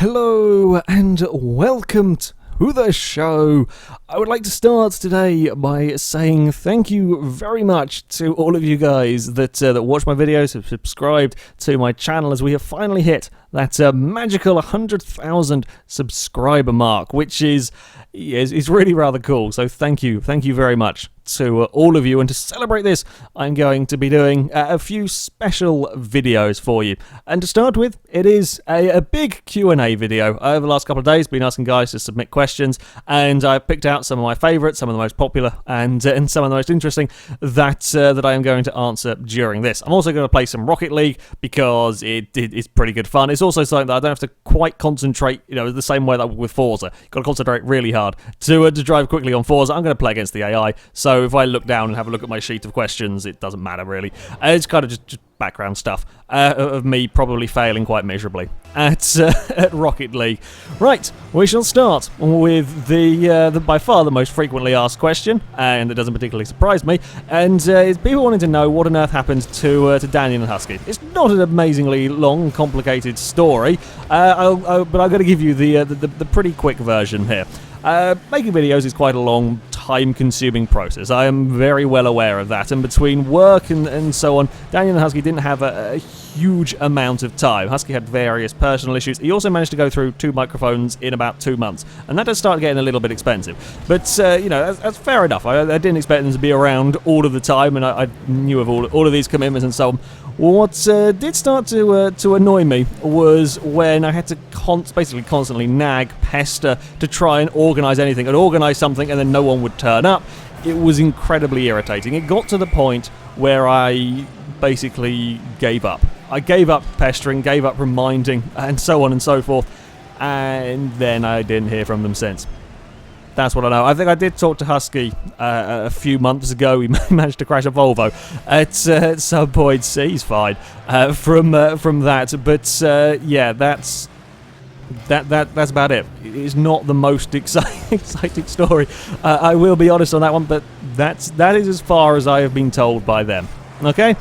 Hello and welcome to the show. I would like to start today by saying thank you very much to all of you guys that watch my videos, have subscribed to my channel, as we have finally hit that magical 100,000 subscriber mark, which is really rather cool. So thank you very much to all of you, and to celebrate this I'm going to be doing a few special videos for you. And to start with, it is a big Q&A video. Over the last couple of days been asking guys to submit questions, and I've picked out some of my favourites, some of the most popular, and some of the most interesting that I am going to answer during this. I'm also going to play some Rocket League because it's pretty good fun. It's also something that I don't have to quite concentrate, the same way that with Forza. You've got to concentrate really hard to drive quickly on Forza. I'm going to play against the AI, so if I look down and have a look at my sheet of questions, it doesn't matter really. It's kind of just background stuff of me probably failing quite miserably at Rocket League. Right, we shall start with the by far the most frequently asked question, and it doesn't particularly surprise me, and it's people wanting to know what on earth happened to Daniel and Husky. It's not an amazingly long, complicated story, but I'm going to give you the pretty quick version here. Making videos is quite a long, time-consuming process. I am very well aware of that, and between work and so on, Daniel and Husky didn't have a huge amount of time. Husky had various personal issues. He also managed to go through 2 microphones in about 2 months, and that does start getting a little bit expensive. But, that's fair enough. I didn't expect them to be around all of the time, and I knew of all of these commitments and so on. What did start to annoy me was when I had to basically constantly nag, pester to try and organise anything. I'd organise something and then no one would turn up. It was incredibly irritating. It got to the point where I basically gave up. I gave up pestering, gave up reminding, and so on and so forth, and then I didn't hear from them since. That's what I know. I think I did talk to Husky a few months ago. He managed to crash a Volvo at some point. He's fine from that. But yeah, that's about it. It's not the most exciting story. I will be honest on that one, but that is as far as I have been told by them. Okay.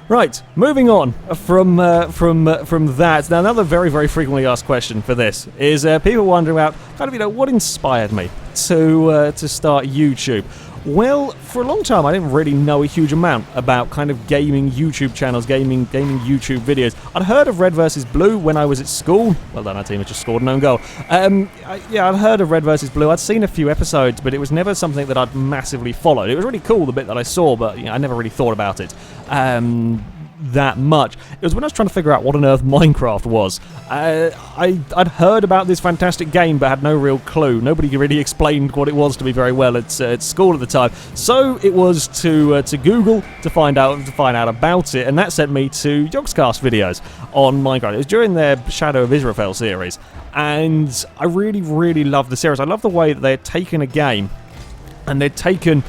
Right, moving on from that. Now, another very, very frequently asked question for this is people wondering about what inspired me to start YouTube. Well, for a long time, I didn't really know a huge amount about kind of gaming YouTube channels, gaming YouTube videos. I'd heard of Red vs. Blue when I was at school. Well done, our team has just scored an own goal. I'd heard of Red vs. Blue. I'd seen a few episodes, but it was never something that I'd massively followed. It was really cool, the bit that I saw, but I never really thought about it that much. It was when I was trying to figure out what on earth Minecraft was. I'd heard about this fantastic game, but had no real clue. Nobody really explained what it was to me very well at school at the time. So it was to Google to find out about it, and that sent me to Yogscast videos on Minecraft. It was during their Shadow of Israel series, and I really, really loved the series. I love the way that they had taken a game and they'd taken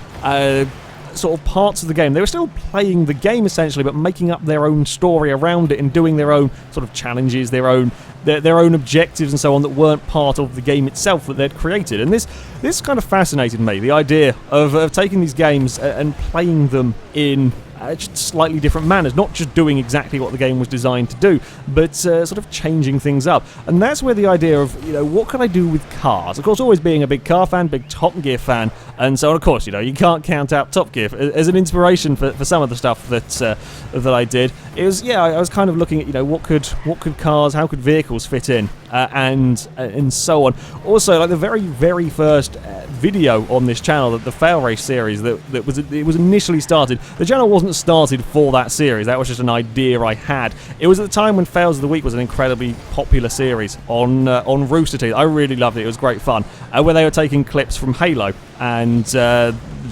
sort of parts of the game. They were still playing the game essentially, but making up their own story around it and doing their own sort of challenges, their own objectives and so on that weren't part of the game itself that they'd created. And this kind of fascinated me, the idea of taking these games and playing them in just slightly different manners, not just doing exactly what the game was designed to do, but sort of changing things up. And that's where the idea of, what can I do with cars? Of course, always being a big car fan, big Top Gear fan, and so on, of course, you can't count out Top Gear as an inspiration for some of the stuff that I did. It was, I was kind of looking at, what could cars, how could vehicles fit in, and so on. Also, like the very, very first video on this channel, the FailRace series that was initially started. The channel wasn't started for that series. That was just an idea I had. It was at the time when Fails of the Week was an incredibly popular series on Rooster Teeth. I really loved it. It was great fun. Where they were taking clips from Halo and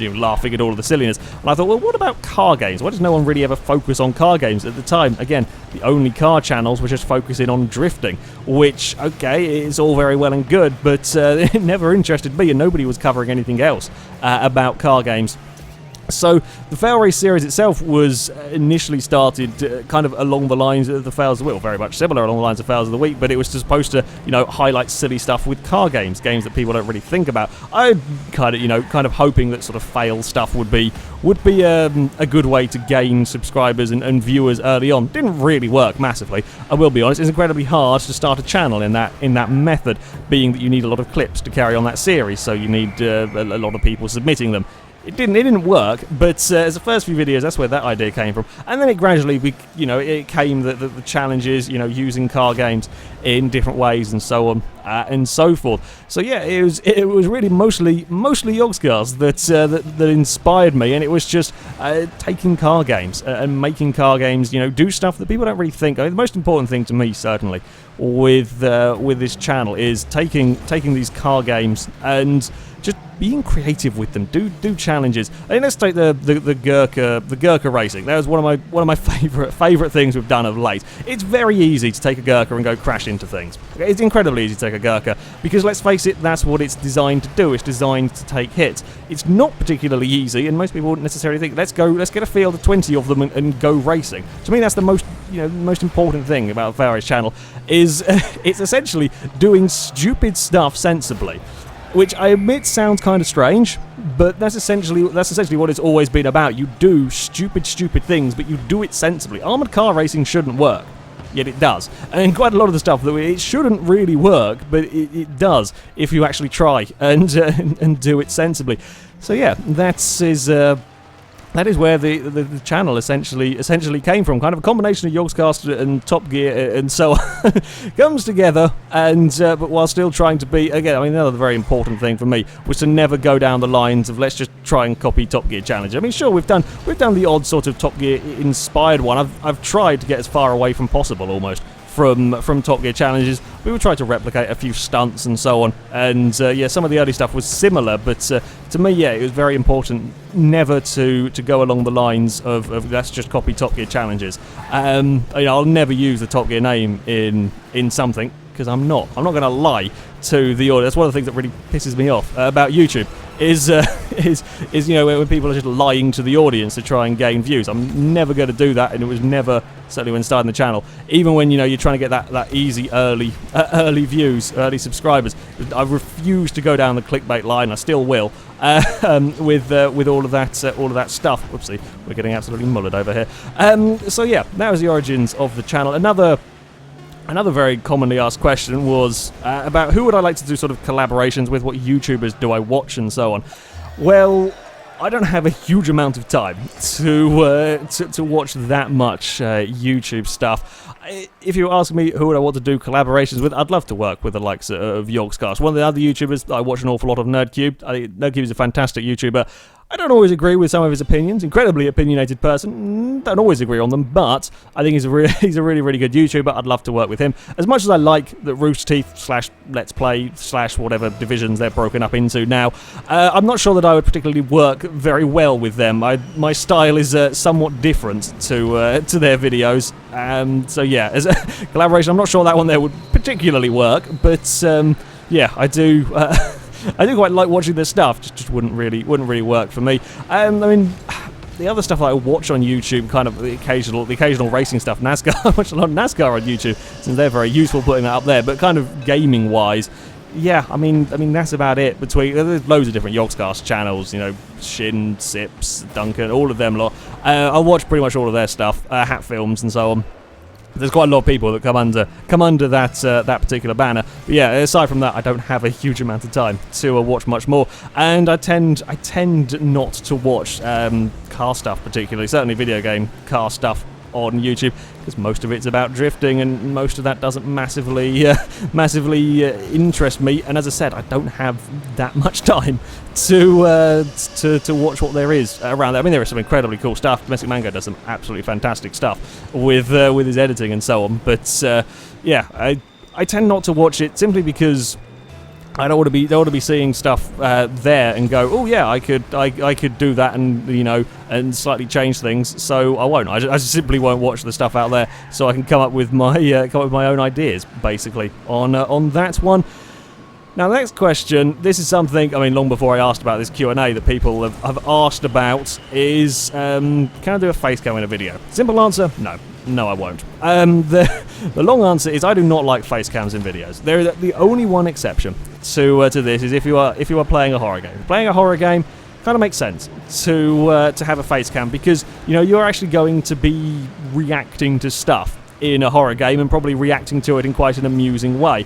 laughing at all of the silliness. And I thought, well, what about car games? Why does no one really ever focus on car games? At the time, again, the only car channels were just focusing on drifting, which, okay, it's all very well and good, but it never interested me, and nobody was covering anything else about car games So the FailRace series itself was initially started kind of along the lines of the Fails of the Week, or very much similar along the lines of Fails of the Week, but it was supposed to, highlight silly stuff with car games that people don't really think about. I kind of hoping that sort of fail stuff would be a good way to gain subscribers and viewers early on. Didn't really work massively, I will be honest. It's incredibly hard to start a channel in that method, being that you need a lot of clips to carry on that series, so you need a lot of people submitting them. It didn't work, but as the first few videos, that's where that idea came from. And then it gradually, it came that the challenges, using car games in different ways and so on and so forth. So yeah, it was really mostly Yogscast that inspired me, and it was just taking car games and making car games, do stuff that people don't really think. I mean, the most important thing to me, certainly, with this channel is taking these car games and just being creative with them. Do challenges. I mean, let's take the Gurkha racing. That was one of my favorite things we've done of late. It's very easy to take a Gurkha and go crash into things. It's incredibly easy to take a Gurkha because, let's face it, that's what it's designed to do. It's designed to take hits. It's not particularly easy, and most people wouldn't necessarily think, let's get a field of 20 of them and go racing. To me, that's the most important thing about the FailRace channel is it's essentially doing stupid stuff sensibly. Which I admit sounds kind of strange, but that's essentially what it's always been about. You do stupid things, but you do it sensibly. Armoured car racing shouldn't work, yet it does. And quite a lot of the stuff, it shouldn't really work, but it does if you actually try and do it sensibly. So yeah, that is where the channel essentially came from. Kind of a combination of Yogscast and Top Gear and so on comes together, and but while still trying to be, again, I mean, another very important thing for me was to never go down the lines of let's just try and copy Top Gear challenge. I mean, sure, we've done the odd sort of Top Gear inspired one. I've tried to get as far away from possible almost from Top Gear challenges. We would try to replicate a few stunts and so on, and yeah, some of the early stuff was similar, but to me, yeah, it was very important never to go along the lines of let's just copy Top Gear challenges. I'll never use the Top Gear name in something, because I'm not going to lie to the audience. That's one of the things that really pisses me off about YouTube is when people are just lying to the audience to try and gain views. I'm never going to do that, and it was never, certainly when starting the channel, even when you're trying to get that easy early views, early subscribers. I refuse to go down the clickbait line. I still will with all of that stuff. Whoopsie, we're getting absolutely mullered over here. So yeah, that was the origins of the channel. Another very commonly asked question was about who would I like to do sort of collaborations with, what YouTubers do I watch, and so on. Well, I don't have a huge amount of time to watch that much YouTube stuff. If you ask me who would I want to do collaborations with, I'd love to work with the likes of Yogscast. One of the other YouTubers, I watch an awful lot of NerdCube. I think NerdCube is a fantastic YouTuber. I don't always agree with some of his opinions. Incredibly opinionated person. Don't always agree on them, but I think he's a really good YouTuber. I'd love to work with him. As much as I like the Rooster Teeth / Let's Play / whatever divisions they're broken up into now, I'm not sure that I would particularly work very well with them. My style is somewhat different to their videos. So yeah, as a collaboration, I'm not sure that one there would particularly work, but yeah, I do. I do quite like watching their stuff. Just wouldn't really work for me. I mean, the other stuff that I watch on YouTube, kind of the occasional racing stuff, NASCAR. I watch a lot of NASCAR on YouTube since they're very useful putting that up there. But kind of gaming wise, yeah, I mean that's about it. There's loads of different Yogscast channels, Shin, Sips, Duncan, all of them lot. I watch pretty much all of their stuff, Hat Films and so on. There's quite a lot of people that come under that particular banner. But yeah, aside from that, I don't have a huge amount of time to watch much more, and I tend not to watch car stuff particularly. Certainly, video game car stuff on YouTube, because most of it's about drifting, and most of that doesn't massively interest me. And as I said, I don't have that much time to watch what there is around there. I mean, there is some incredibly cool stuff. Domestic Mango does some absolutely fantastic stuff with his editing and so on. But yeah, I tend not to watch it simply because I don't want to be seeing stuff there and go, oh yeah, I could do that and and slightly change things. So I won't. I just simply won't watch the stuff out there, so I can come up with my own ideas basically on that one. Now, the next question, this is something, I mean, long before I asked about this Q&A that people have asked about, is, can I do a face cam in a video? Simple answer, no. No, I won't. The long answer is I do not like face cams in videos. The only one exception to this is if you are playing a horror game. If you're playing a horror game, kind of makes sense to have a face cam because, you know, you're actually going to be reacting to stuff in a horror game and probably reacting to it in quite an amusing way.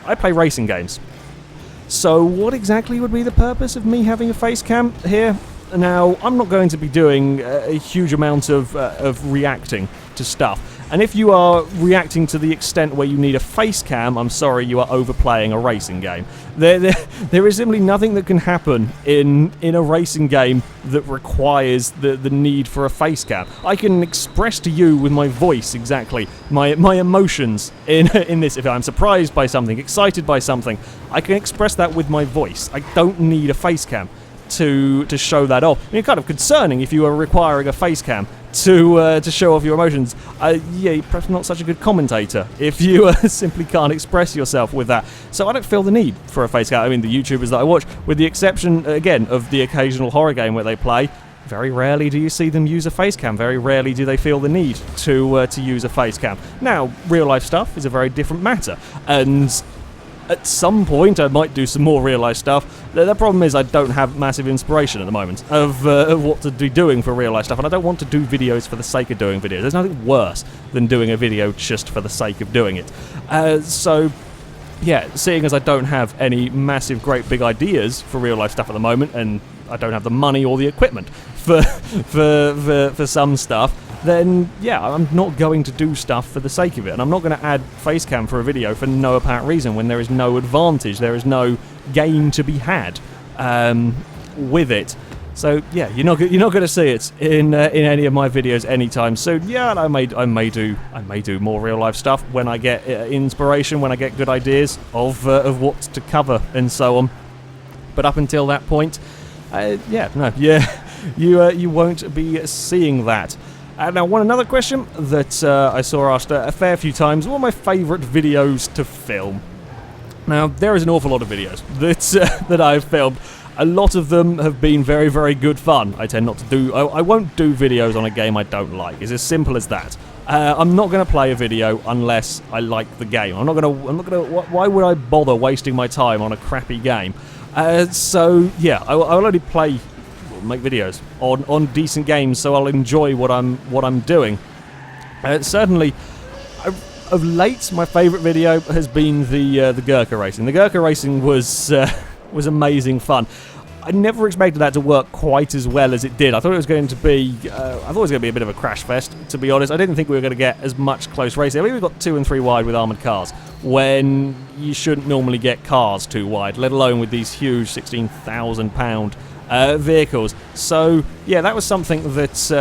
I play racing games. So what exactly would be the purpose of me having a face cam here? Now, I'm not going to be doing a huge amount of reacting to stuff. And if you are reacting to the extent where you need a face cam, I'm sorry, you are overplaying a racing game. There is simply nothing that can happen in a racing game that requires the need for a face cam. I can express to you with my voice exactly my emotions in this. If I'm surprised by something, excited by something, I can express that with my voice. I don't need a face cam to show that off. I mean, it's kind of concerning if you are requiring a face cam to show off your emotions. Yeah, perhaps not such a good commentator if you simply can't express yourself with that. So I don't feel the need for a face cam. I mean, the YouTubers that I watch, with the exception, again, of the occasional horror game where they play, very rarely do you see them use a face cam. Very rarely do they feel the need to use a face cam. Now, real life stuff is a very different matter, and at some point I might do some more real-life stuff. The problem is I don't have massive inspiration at the moment of what to be doing for real-life stuff, and I don't want to do videos for the sake of doing videos. There's nothing worse than doing a video just for the sake of doing it. So, yeah, seeing as I don't have any massive, great, big ideas for real-life stuff at the moment, and I don't have the money or the equipment for some stuff, then yeah, I'm not going to do stuff for the sake of it, and I'm not going to add face cam for a video for no apparent reason when there is no advantage, there is no gain to be had with it. So yeah, you're not going to see it in any of my videos anytime soon. Yeah, and I may do more real life stuff when I get inspiration, when I get good ideas of what to cover and so on. But up until that point, you won't be seeing that. Now, another question that I saw asked a fair few times: what are my favourite videos to film? Now, there is an awful lot of videos that I've filmed. A lot of them have been very, very good fun. I tend not to do. I won't do videos on a game I don't like. It's as simple as that. I'm not going to play a video unless I like the game. I'm not going to. Why would I bother wasting my time on a crappy game? So yeah, I will only make videos on decent games, so I'll enjoy what I'm doing. Certainly, of late, my favourite video has been the Gurkha racing. The Gurkha racing was amazing fun. I never expected that to work quite as well as it did. I thought it was going to be a bit of a crash fest, to be honest. I didn't think we were going to get as much close racing. I mean, we got 2 and 3 wide with armoured cars, when you shouldn't normally get cars too wide, let alone with these huge 16,000 pound vehicles. So yeah, that was something that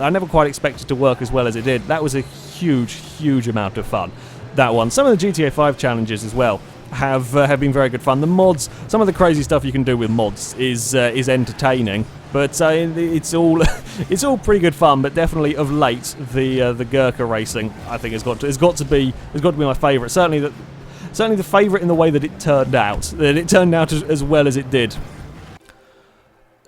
I never quite expected to work as well as it did. That was a huge amount of fun, that one. Some of the GTA 5 challenges as well have been very good fun. The mods, some of the crazy stuff you can do with mods is entertaining, but it's all it's all pretty good fun. But definitely of late, the Gurkha racing, I think, has got to be my favourite. Certainly the favourite in the way that it turned out. That it turned out as well as it did.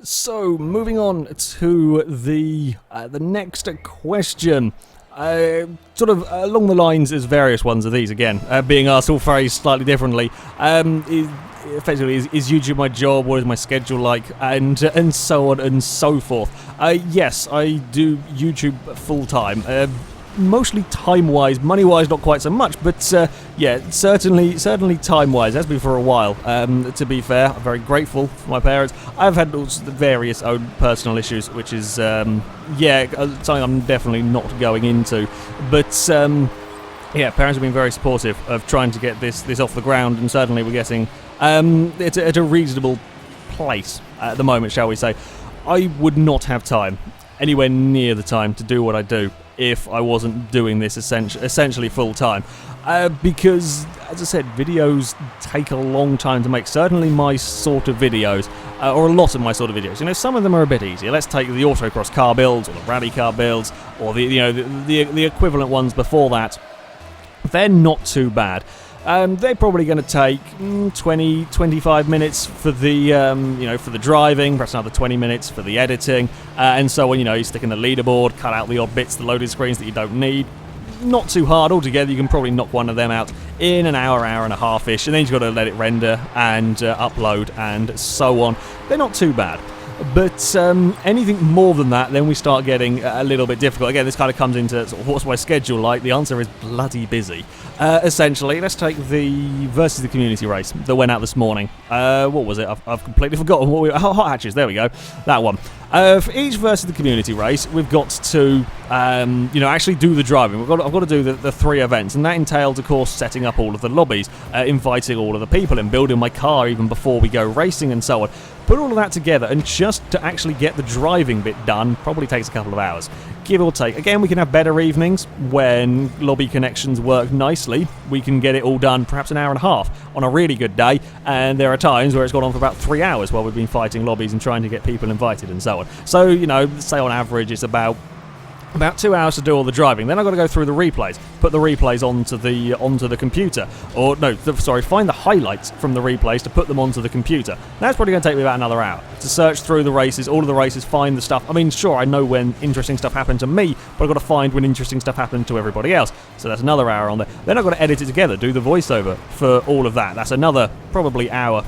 So, moving on to the next question. Sort of along the lines as various ones of these, again, being asked all phrased slightly differently. Effectively, is YouTube my job? What is my schedule like? And so on and so forth. Yes, I do YouTube full-time. Mostly time-wise, money-wise not quite so much, but yeah, certainly time-wise. It has been for a while, to be fair. I'm very grateful for my parents. I've had various own personal issues, which is, something I'm definitely not going into. But, yeah, parents have been very supportive of trying to get this off the ground, and certainly we're getting it at a reasonable place at the moment, shall we say. I would not have time, anywhere near the time, to do what I do if I wasn't doing this essentially full-time. Because, as I said, videos take a long time to make. Certainly my sort of videos, or a lot of my sort of videos. You know, some of them are a bit easier. Let's take the autocross car builds, or the rally car builds, or the equivalent ones before that. They're not too bad. They're probably going to take 20, 25 minutes for the for the driving, perhaps another 20 minutes for the editing, and so on. You stick in the leaderboard, cut out the odd bits, the loading screens that you don't need. Not too hard altogether. You can probably knock one of them out in an hour and a half-ish, and then you've got to let it render and upload and so on. They're not too bad. But anything more than that, then we start getting a little bit difficult. Again, this kind of comes into sort of what's my schedule like. The answer is bloody busy. Essentially, let's take the versus the community race that went out this morning. What was it? I've completely forgotten what we... Hot hatches, there we go. That one. For each versus the community race, we've got to, actually do the driving. I've got to do the 3 events, and that entails, of course, setting up all of the lobbies, inviting all of the people, and building my car even before we go racing and so on. Put all of that together, and just to actually get the driving bit done probably takes a couple of hours, give or take. Again, we can have better evenings when lobby connections work nicely. We can get it all done perhaps an hour and a half on a really good day, and there are times where it's gone on for about 3 hours while we've been fighting lobbies and trying to get people invited and so on. So, say on average it's about 2 hours to do all the driving. Then I've got to go through the replays, put the replays onto the computer, or no, find the highlights from the replays to put them onto the computer. That's probably going to take me about another hour to search through the races, all of the races, find the stuff. I mean, sure, I know when interesting stuff happened to me, but I've got to find when interesting stuff happened to everybody else. So that's another hour on there. Then I've got to edit it together, do the voiceover for all of that. That's another probably hour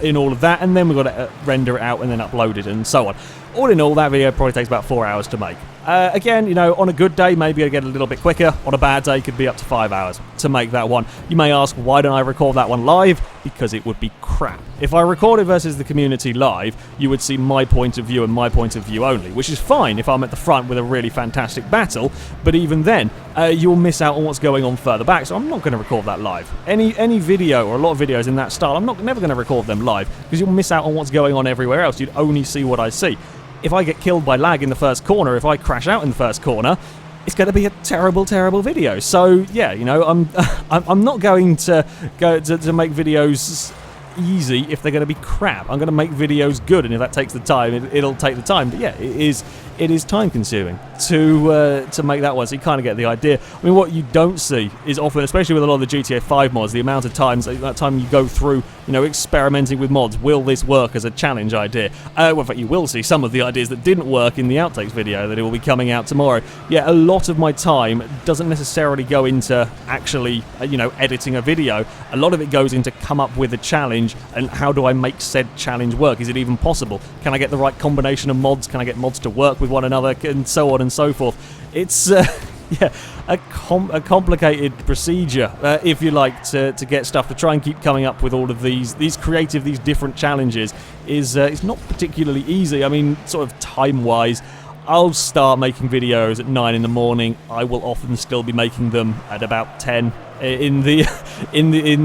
in all of that, and then we've got to render it out and then upload it and so on. All in all, that video probably takes about 4 hours to make. Again, on a good day, maybe it'll get a little bit quicker. On a bad day, it could be up to 5 hours to make that one. You may ask, why don't I record that one live? Because it would be crap. If I recorded versus the community live, you would see my point of view and my point of view only, which is fine if I'm at the front with a really fantastic battle, but even then, you'll miss out on what's going on further back, so I'm not going to record that live. Any video, or a lot of videos in that style, I'm never going to record them live, because you'll miss out on what's going on everywhere else. You'd only see what I see. If I get killed by lag in the first corner, if I crash out in the first corner, it's going to be a terrible, terrible video. So yeah, I'm not going to make videos easy if they're going to be crap. I'm going to make videos good, and if that takes the time, it'll take the time. But yeah, it is time consuming to make that one, so you kind of get the idea. I mean, what you don't see is often, especially with a lot of the GTA 5 mods, the amount of times that time you go through, experimenting with mods. Will this work as a challenge idea? Well, in fact, you will see some of the ideas that didn't work in the outtakes video that it will be coming out tomorrow. Yeah, a lot of my time doesn't necessarily go into actually, editing a video. A lot of it goes into come up with a challenge, and how do I make said challenge work? Is it even possible? Can I get the right combination of mods? Can I get mods to work with one another, and so on and so forth? It's a complicated procedure, if you like, to get stuff, to try and keep coming up with all of these different challenges is not particularly easy. I mean, sort of time-wise, I'll start making videos at 9 in the morning. I will often still be making them at about 10 in the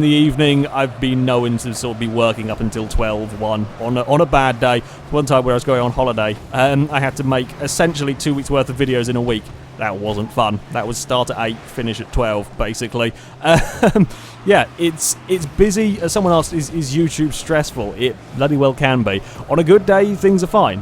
evening. I've been known to sort of be working up until 12, 1 on a bad day. One time where I was going on holiday, I had to make essentially 2 weeks worth of videos in a week. That wasn't fun. That was start at 8, finish at 12, basically. Yeah, it's busy. As someone asked, is YouTube stressful? It bloody well can be. On a good day, things are fine.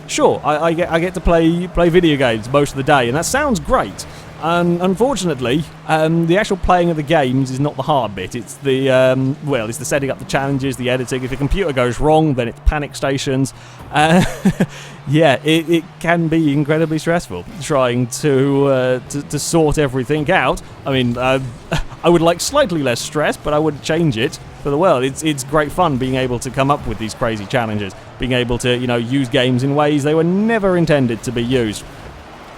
Sure, I get to play video games most of the day, and that sounds great. And unfortunately, the actual playing of the games is not the hard bit. It's the it's the setting up the challenges, the editing. If the computer goes wrong, then it's panic stations. Yeah, it can be incredibly stressful trying to sort everything out. I mean, I would like slightly less stress, but I wouldn't change it for the world. It's great fun being able to come up with these crazy challenges, being able to use games in ways they were never intended to be used.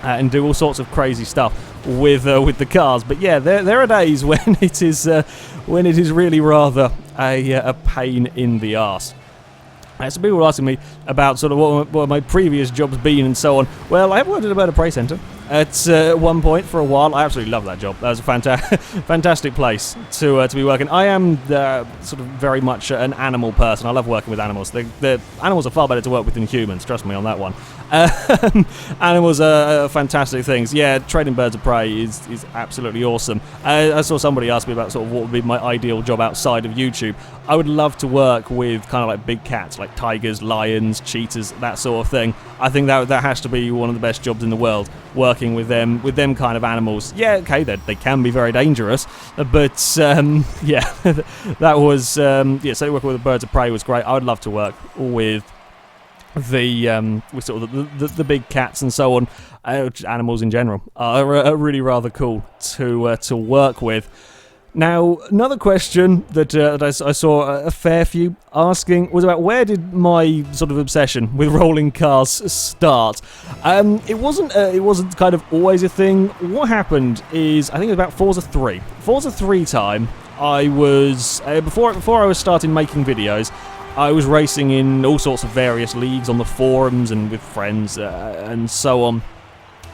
And do all sorts of crazy stuff with the cars. But yeah, there are days when it is really rather a pain in the arse. So people were asking me about sort of what my previous job's been and so on. Well, I have worked at a bird prey centre at one point for a while. I absolutely love that job. That was a fantastic place to be working. I am sort of very much an animal person. I love working with animals. The animals are far better to work with than humans, trust me on that one. Animals are fantastic things. Yeah, training birds of prey is absolutely awesome. I saw somebody ask me about sort of what would be my ideal job outside of YouTube. I would love to work with kind of like big cats, like tigers, lions, cheetahs, that sort of thing. I think that has to be one of the best jobs in the world, working working with them kind of animals. Yeah, okay, they can be very dangerous, but yeah, that was yeah. So working with the birds of prey was great. I would love to work with with sort of the big cats and so on. Animals in general are really rather cool to work with. Now, another question that I saw a fair few asking was about where did my sort of obsession with rolling cars start. It wasn't kind of always a thing. What happened is, I think it was about Forza 3 time. I was before I was starting making videos, I was racing in all sorts of various leagues on the forums and with friends and so on.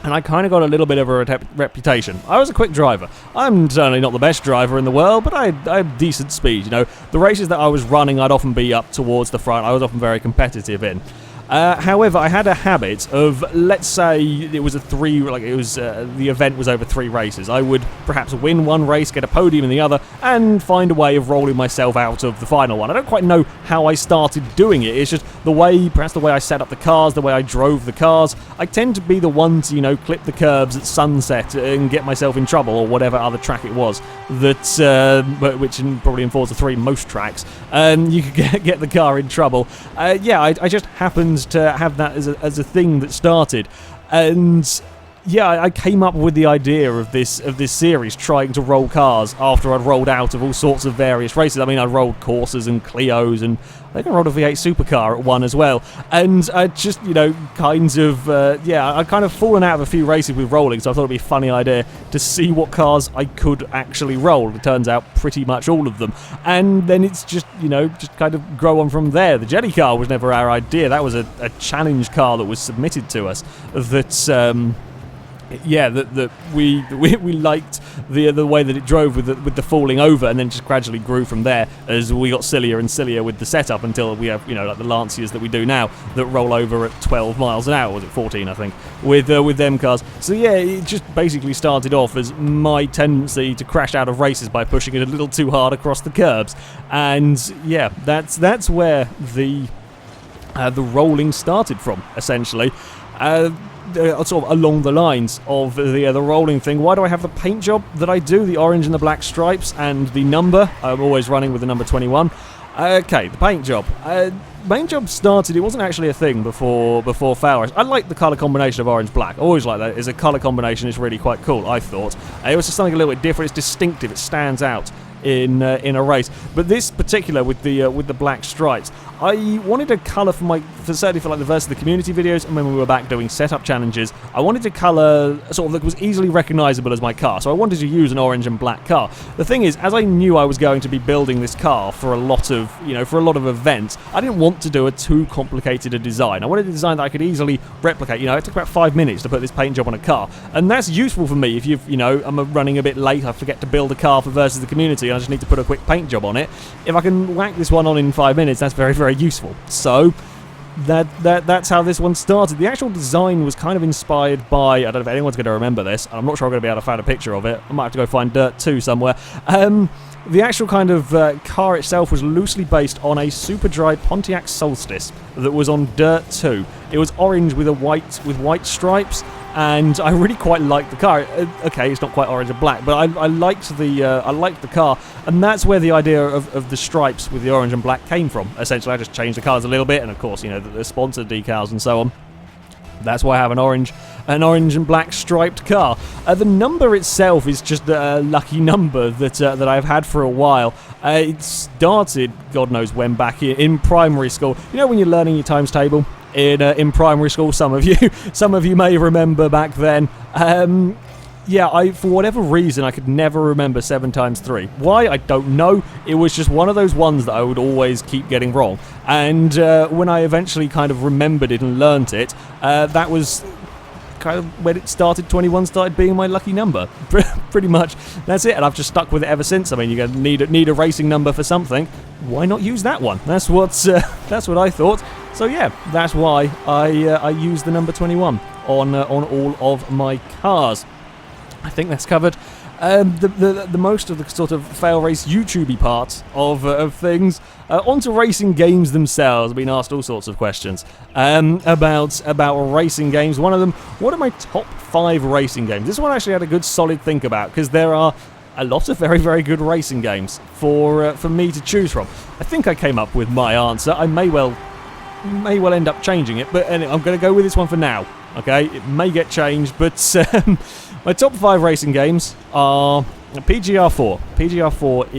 And I kind of got a little bit of a reputation. I was a quick driver. I'm certainly not the best driver in the world, but I had decent speed. You know, the races that I was running, I'd often be up towards the front. I was often very competitive in. However, I had a habit of, let's say it was the event was over 3 races. I would perhaps win one race, get a podium in the other, and find a way of rolling myself out of the final one. I don't quite know how I started doing it. It's just perhaps the way I set up the cars, the way I drove the cars. I tend to be the one to, you know, clip the curbs at sunset and get myself in trouble, or whatever other track it was. Which probably in Forza 3, most tracks, you could get the car in trouble. Yeah, I just happened to have that as a thing that started, and yeah, I came up with the idea of this series, trying to roll cars after I'd rolled out of all sorts of various races. I mean, I rolled Corsas and Clios, and I think I rolled a V8 supercar at one as well. And I just, you know, I'd kind of fallen out of a few races with rolling, so I thought it'd be a funny idea to see what cars I could actually roll. It turns out pretty much all of them. And then it's just, you know, just kind of grow on from there. The Jelly car was never our idea. That was a challenge car that was submitted to us that... yeah, that we liked the way that it drove with the falling over, and then just gradually grew from there as we got sillier and sillier with the setup until we have, you know, like the Lancias that we do now that roll over at 12 miles an hour. Was it 14, I think, with them cars. So yeah, it just basically started off as my tendency to crash out of races by pushing it a little too hard across the curbs, and yeah, that's where the rolling started from, essentially. Sort of along the lines of the rolling thing. Why do I have the paint job that I do? The orange and the black stripes and the number. I'm always running with the number 21. Okay, the paint job. Paint job started, it wasn't actually a thing before FailRace. I like the colour combination of orange-black. I always like that. It's a colour combination. It's really quite cool, I thought. It was just something a little bit different. It's distinctive. It stands out in a race. But this particular with the black stripes, I wanted a colour certainly for like the versus the community videos, and when we were back doing setup challenges, I wanted a colour sort of that was easily recognisable as my car. So I wanted to use an orange and black car. The thing is, as I knew I was going to be building this car for a lot of events, I didn't want to do a too complicated a design. I wanted a design that I could easily replicate. You know, it took about 5 minutes to put this paint job on a car, and that's useful for me if I'm running a bit late, I forget to build a car for versus the community, and I just need to put a quick paint job on it. If I can whack this one on in 5 minutes, that's very, very useful. So that's how this one started. The actual design was kind of inspired by, I don't know if anyone's going to remember this, and I'm not sure I'm going to be able to find a picture of it. I might have to go find Dirt 2 somewhere. The actual kind of car itself was loosely based on a super dry Pontiac Solstice that was on Dirt 2. It was orange with white stripes, and I really quite liked the car. Okay, it's not quite orange and black, but I liked the car, and that's where the idea of the stripes with the orange and black came from. Essentially, I just changed the cars a little bit, and of course, you know, the sponsor decals and so on. That's why I have an orange and black striped car. The number itself is just a lucky number that I've had for a while. It started, God knows when, back in primary school. You know when you're learning your times table in primary school. Some of you may remember back then. Yeah, for whatever reason, I could never remember 7 times 3. Why? I don't know. It was just one of those ones that I would always keep getting wrong. And when I eventually kind of remembered it and learnt it, that was kind of when it started. 21 started being my lucky number. Pretty much, that's it. And I've just stuck with it ever since. I mean, you're going to need a racing number for something. Why not use that one? That's what I thought. So yeah, that's why I use the number 21 on all of my cars. I think that's covered the most of the sort of FailRace YouTube-y part of things. Onto racing games themselves. I've been asked all sorts of questions about racing games. One of them, what are my top 5 racing games? This one I actually had a good solid think about, because there are a lot of very, very good racing games for me to choose from. I think I came up with my answer. I may well end up changing it, but anyway, I'm going to go with this one for now. Okay, it may get changed, but my top 5 racing games are PGR4. PGR4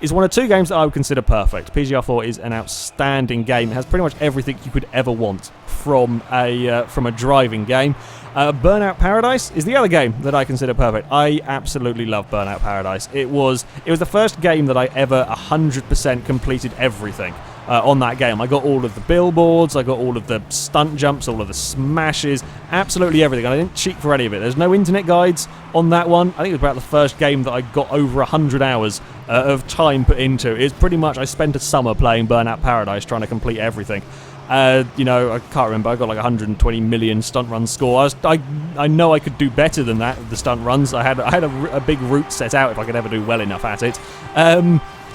is one of 2 games that I would consider perfect. PGR4 is an outstanding game. It has pretty much everything you could ever want from a driving game. Burnout Paradise is the other game that I consider perfect. I absolutely love Burnout Paradise. It was the first game that I ever 100% completed everything on that game. I got all of the billboards, I got all of the stunt jumps, all of the smashes, absolutely everything. And I didn't cheat for any of it. There's no internet guides on that one. I think it was about the first game that I got over 100 hours of time put into. It's pretty much, I spent a summer playing Burnout Paradise trying to complete everything. I can't remember. I got like 120 million stunt run score. I know I could do better than that with the stunt runs. I had a big route set out if I could ever do well enough at it.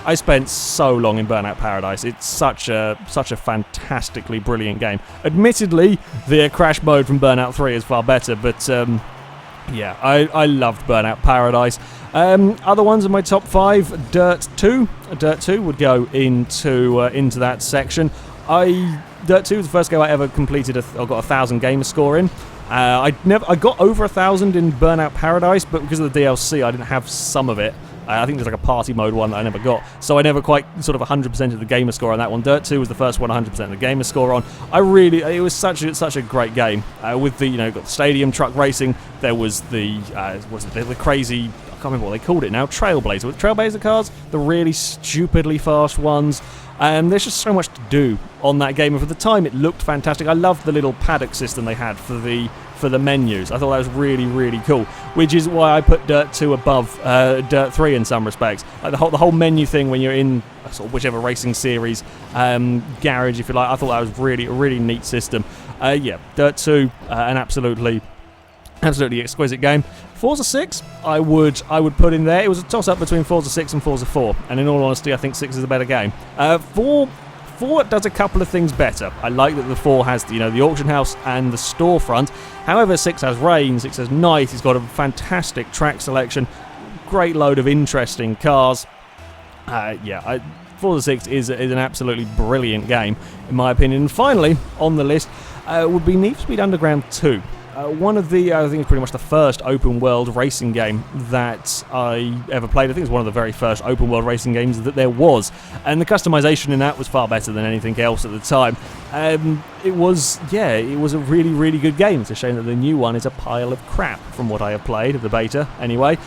I spent so long in Burnout Paradise. It's such a fantastically brilliant game. Admittedly, the crash mode from Burnout 3 is far better, but yeah, I loved Burnout Paradise. Other ones in my top 5, Dirt 2. Dirt 2 would go into that section. Dirt 2 was the first game I ever completed. I got 1,000 gamer score in. I got over 1,000 in Burnout Paradise, but because of the DLC, I didn't have some of it. I think there's like a party mode one that I never got, so I never quite sort of 100% of the gamer score on that one. Dirt 2 was the first one 100% of the gamer score on. It was such a great game. With the got the stadium truck racing. There was the crazy, I can't remember what they called it now, Trailblazer cars, the really stupidly fast ones. There's just so much to do on that game, and for the time it looked fantastic. I loved the little paddock system they had for the menus. I thought that was really, really cool, which is why I put Dirt 2 above Dirt 3 in some respects. Like the whole menu thing when you're in sort of whichever racing series garage, if you like. I thought that was really a really neat system. Yeah, Dirt 2, an absolutely exquisite game. Forza 6, I would put in there. It was a toss-up between Forza 6 and Forza 4, and in all honesty, I think 6 is a better game. 4 does a couple of things better. I like that the 4 has the auction house and the storefront. However, 6 has rain, 6 has night. It's got a fantastic track selection, great load of interesting cars. Forza 6 is an absolutely brilliant game, in my opinion. And finally, on the list would be Need for Speed Underground 2. One of the, I think it's pretty much the first open world racing game that I ever played. I think it's one of the very first open world racing games that there was. And the customization in that was far better than anything else at the time. It was a really, really good game. It's a shame that the new one is a pile of crap from what I have played, of the beta, anyway.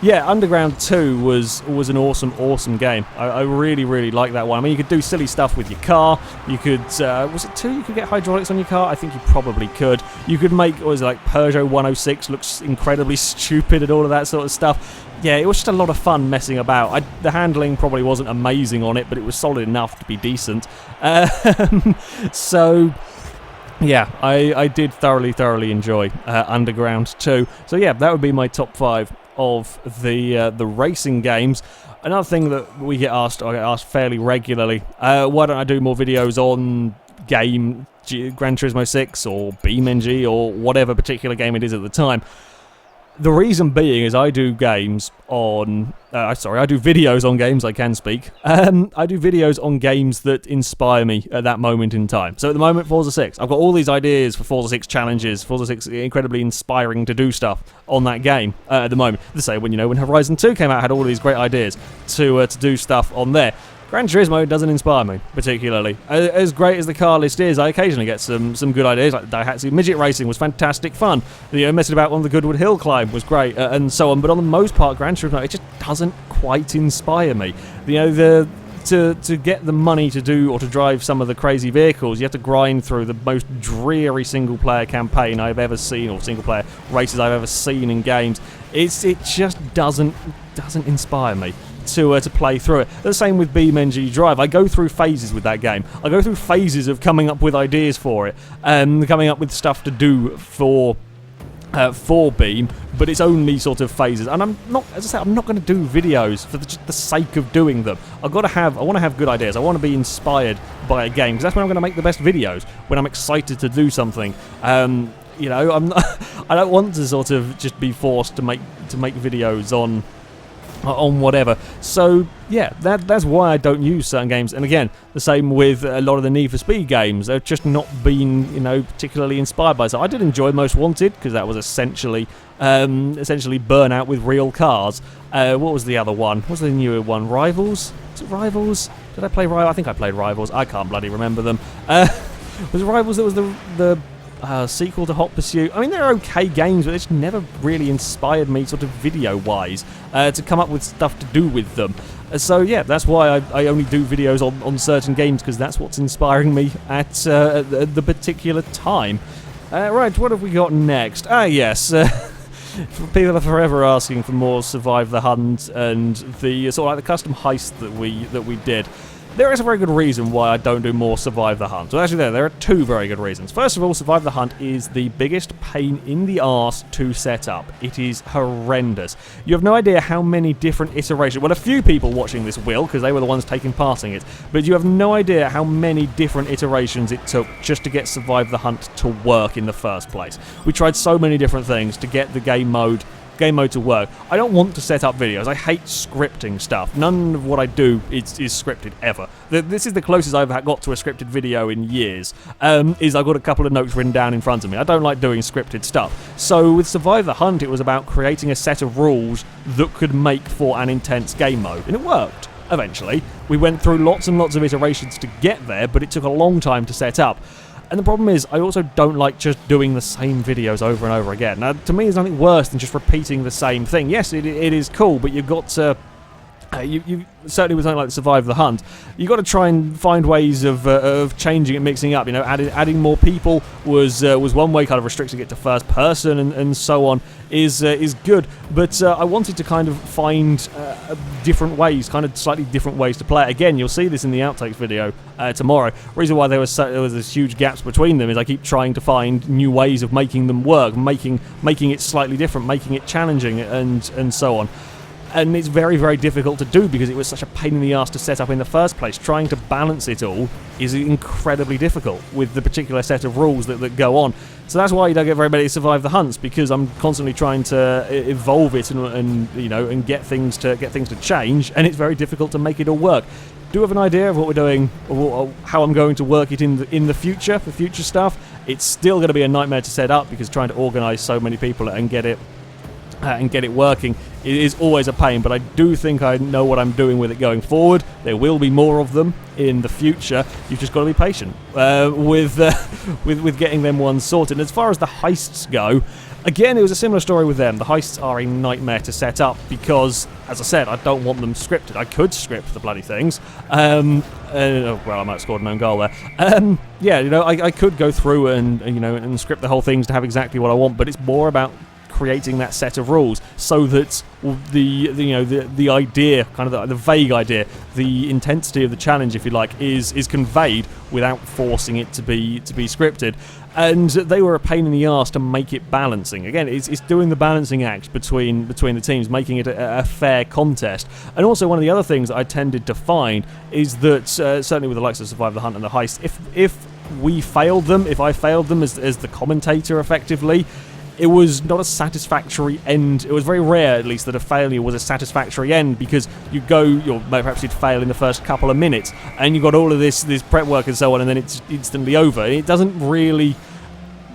Yeah, Underground 2 was an awesome game. I really, really like that one. I mean, you could do silly stuff with your car. You could, was it 2? You could get hydraulics on your car? I think you probably could. You could make, Peugeot 106 looks incredibly stupid and all of that sort of stuff. Yeah, it was just a lot of fun messing about. The handling probably wasn't amazing on it, but it was solid enough to be decent. So, yeah, I did thoroughly enjoy Underground 2. So yeah, that would be my top 5 of the racing games. Another thing that I get asked fairly regularly, why don't I do more videos on Gran Turismo 6 or BeamNG or whatever particular game it is at the time? The reason being is I do videos on games, I can speak. I do videos on games that inspire me at that moment in time. So at the moment, Forza 6. I've got all these ideas for Forza 6 challenges. Forza 6 is incredibly inspiring to do stuff on that game at the moment. The same when Horizon 2 came out, I had all these great ideas to do stuff on there. Gran Turismo doesn't inspire me particularly. As great as the car list is, I occasionally get some good ideas, like Daihatsu Midget Racing was fantastic fun. Messing about on the Goodwood Hill climb was great, and so on. But on the most part, Gran Turismo, it just doesn't quite inspire me. To get the money to do or to drive some of the crazy vehicles, you have to grind through the most dreary single-player campaign I've ever seen, or single-player races I've ever seen in games. It just doesn't inspire me to play through it. The same with BeamNG Drive. I go through phases with that game. I go through phases of coming up with ideas for it, and coming up with stuff to do for for Beam, but it's only sort of phases. And I'm not, as I said, I'm not going to do videos for just the sake of doing them. I want to have good ideas. I want to be inspired by a game, because that's when I'm going to make the best videos, when I'm excited to do something. You know, I don't want to sort of just be forced to make videos on whatever. So yeah, that's why I don't use certain games. And again, the same with a lot of the Need for Speed games. They've just not been, you know, particularly inspired by. So I did enjoy Most Wanted, because that was essentially Burnout with real cars. What was the other one? What was the newer one? Rivals? Was it Rivals? Did I play Rivals? I think I played Rivals. I can't bloody remember them. Was it Rivals that was the sequel to Hot Pursuit? I mean, they're okay games, but it's never really inspired me sort of video-wise to come up with stuff to do with them. So yeah, that's why I only do videos on certain games, because that's what's inspiring me at the particular time. Right, what have we got next? Yes. People are forever asking for more Survive the Hunt and the sort of like the custom heist that we did. There is a very good reason why I don't do more Survive the Hunt. Well, actually, there are two very good reasons. First of all, Survive the Hunt is the biggest pain in the arse to set up. It is horrendous. You have no idea how many different iterations... Well, a few people watching this will, because they were the ones taking part in it. But you have no idea how many different iterations it took just to get Survive the Hunt to work in the first place. We tried so many different things to get the game mode to work. I don't want to set up videos. I hate scripting stuff. None of what I do is scripted ever. This is the closest I've got to a scripted video in years, is I've got a couple of notes written down in front of me. I don't like doing scripted stuff. So with Survive the Hunt, it was about creating a set of rules that could make for an intense game mode, and it worked. Eventually, we went through lots and lots of iterations to get there, but it took a long time to set up. And the problem is, I also don't like just doing the same videos over and over again. Now, to me, there's nothing worse than just repeating the same thing. Yes, it is cool, but you've got to... You certainly with something like Survive the Hunt, you've got to try and find ways of changing it, mixing up. You know, adding more people was one way. Kind of restricting it to first person and so on is good. But I wanted to kind of find different ways, kind of slightly different ways to play it. Again, you'll see this in the outtakes video tomorrow. Reason why there was this huge gaps between them is I keep trying to find new ways of making them work, making it slightly different, making it challenging, and so on. And it's very, very difficult to do because it was such a pain in the ass to set up in the first place. Trying to balance it all is incredibly difficult with the particular set of rules that go on. So that's why you don't get very many Survive the Hunts, because I'm constantly trying to evolve it and you know, and get things to change, and it's very difficult to make it all work. Do have an idea of what we're doing, or how I'm going to work it in the future, for future stuff. It's still going to be a nightmare to set up, because trying to organise so many people and get it working, it is always a pain, but I do think I know what I'm doing with it going forward. There will be more of them in the future. You've just got to be patient with getting them ones sorted. And as far as the heists go, again, it was a similar story with them. The heists are a nightmare to set up because, as I said, I don't want them scripted. I could script the bloody things. Well, I might have scored an own goal there. Yeah, you know, I could go through and you know, and script the whole things to have exactly what I want, but it's more about creating that set of rules so that the idea, kind of the vague idea, the intensity of the challenge, if you like, is conveyed without forcing it to be scripted. And they were a pain in the arse to make it balancing. Again, it's doing the balancing act between the teams, making it a fair contest. And also, one of the other things I tended to find is that certainly with the likes of Survive the Hunt and the Heist, if I failed them as the commentator effectively, it was not a satisfactory end. It was very rare, at least, that a failure was a satisfactory end, because perhaps you'd fail in the first couple of minutes, and you got all of this prep work and so on, and then it's instantly over. It doesn't really,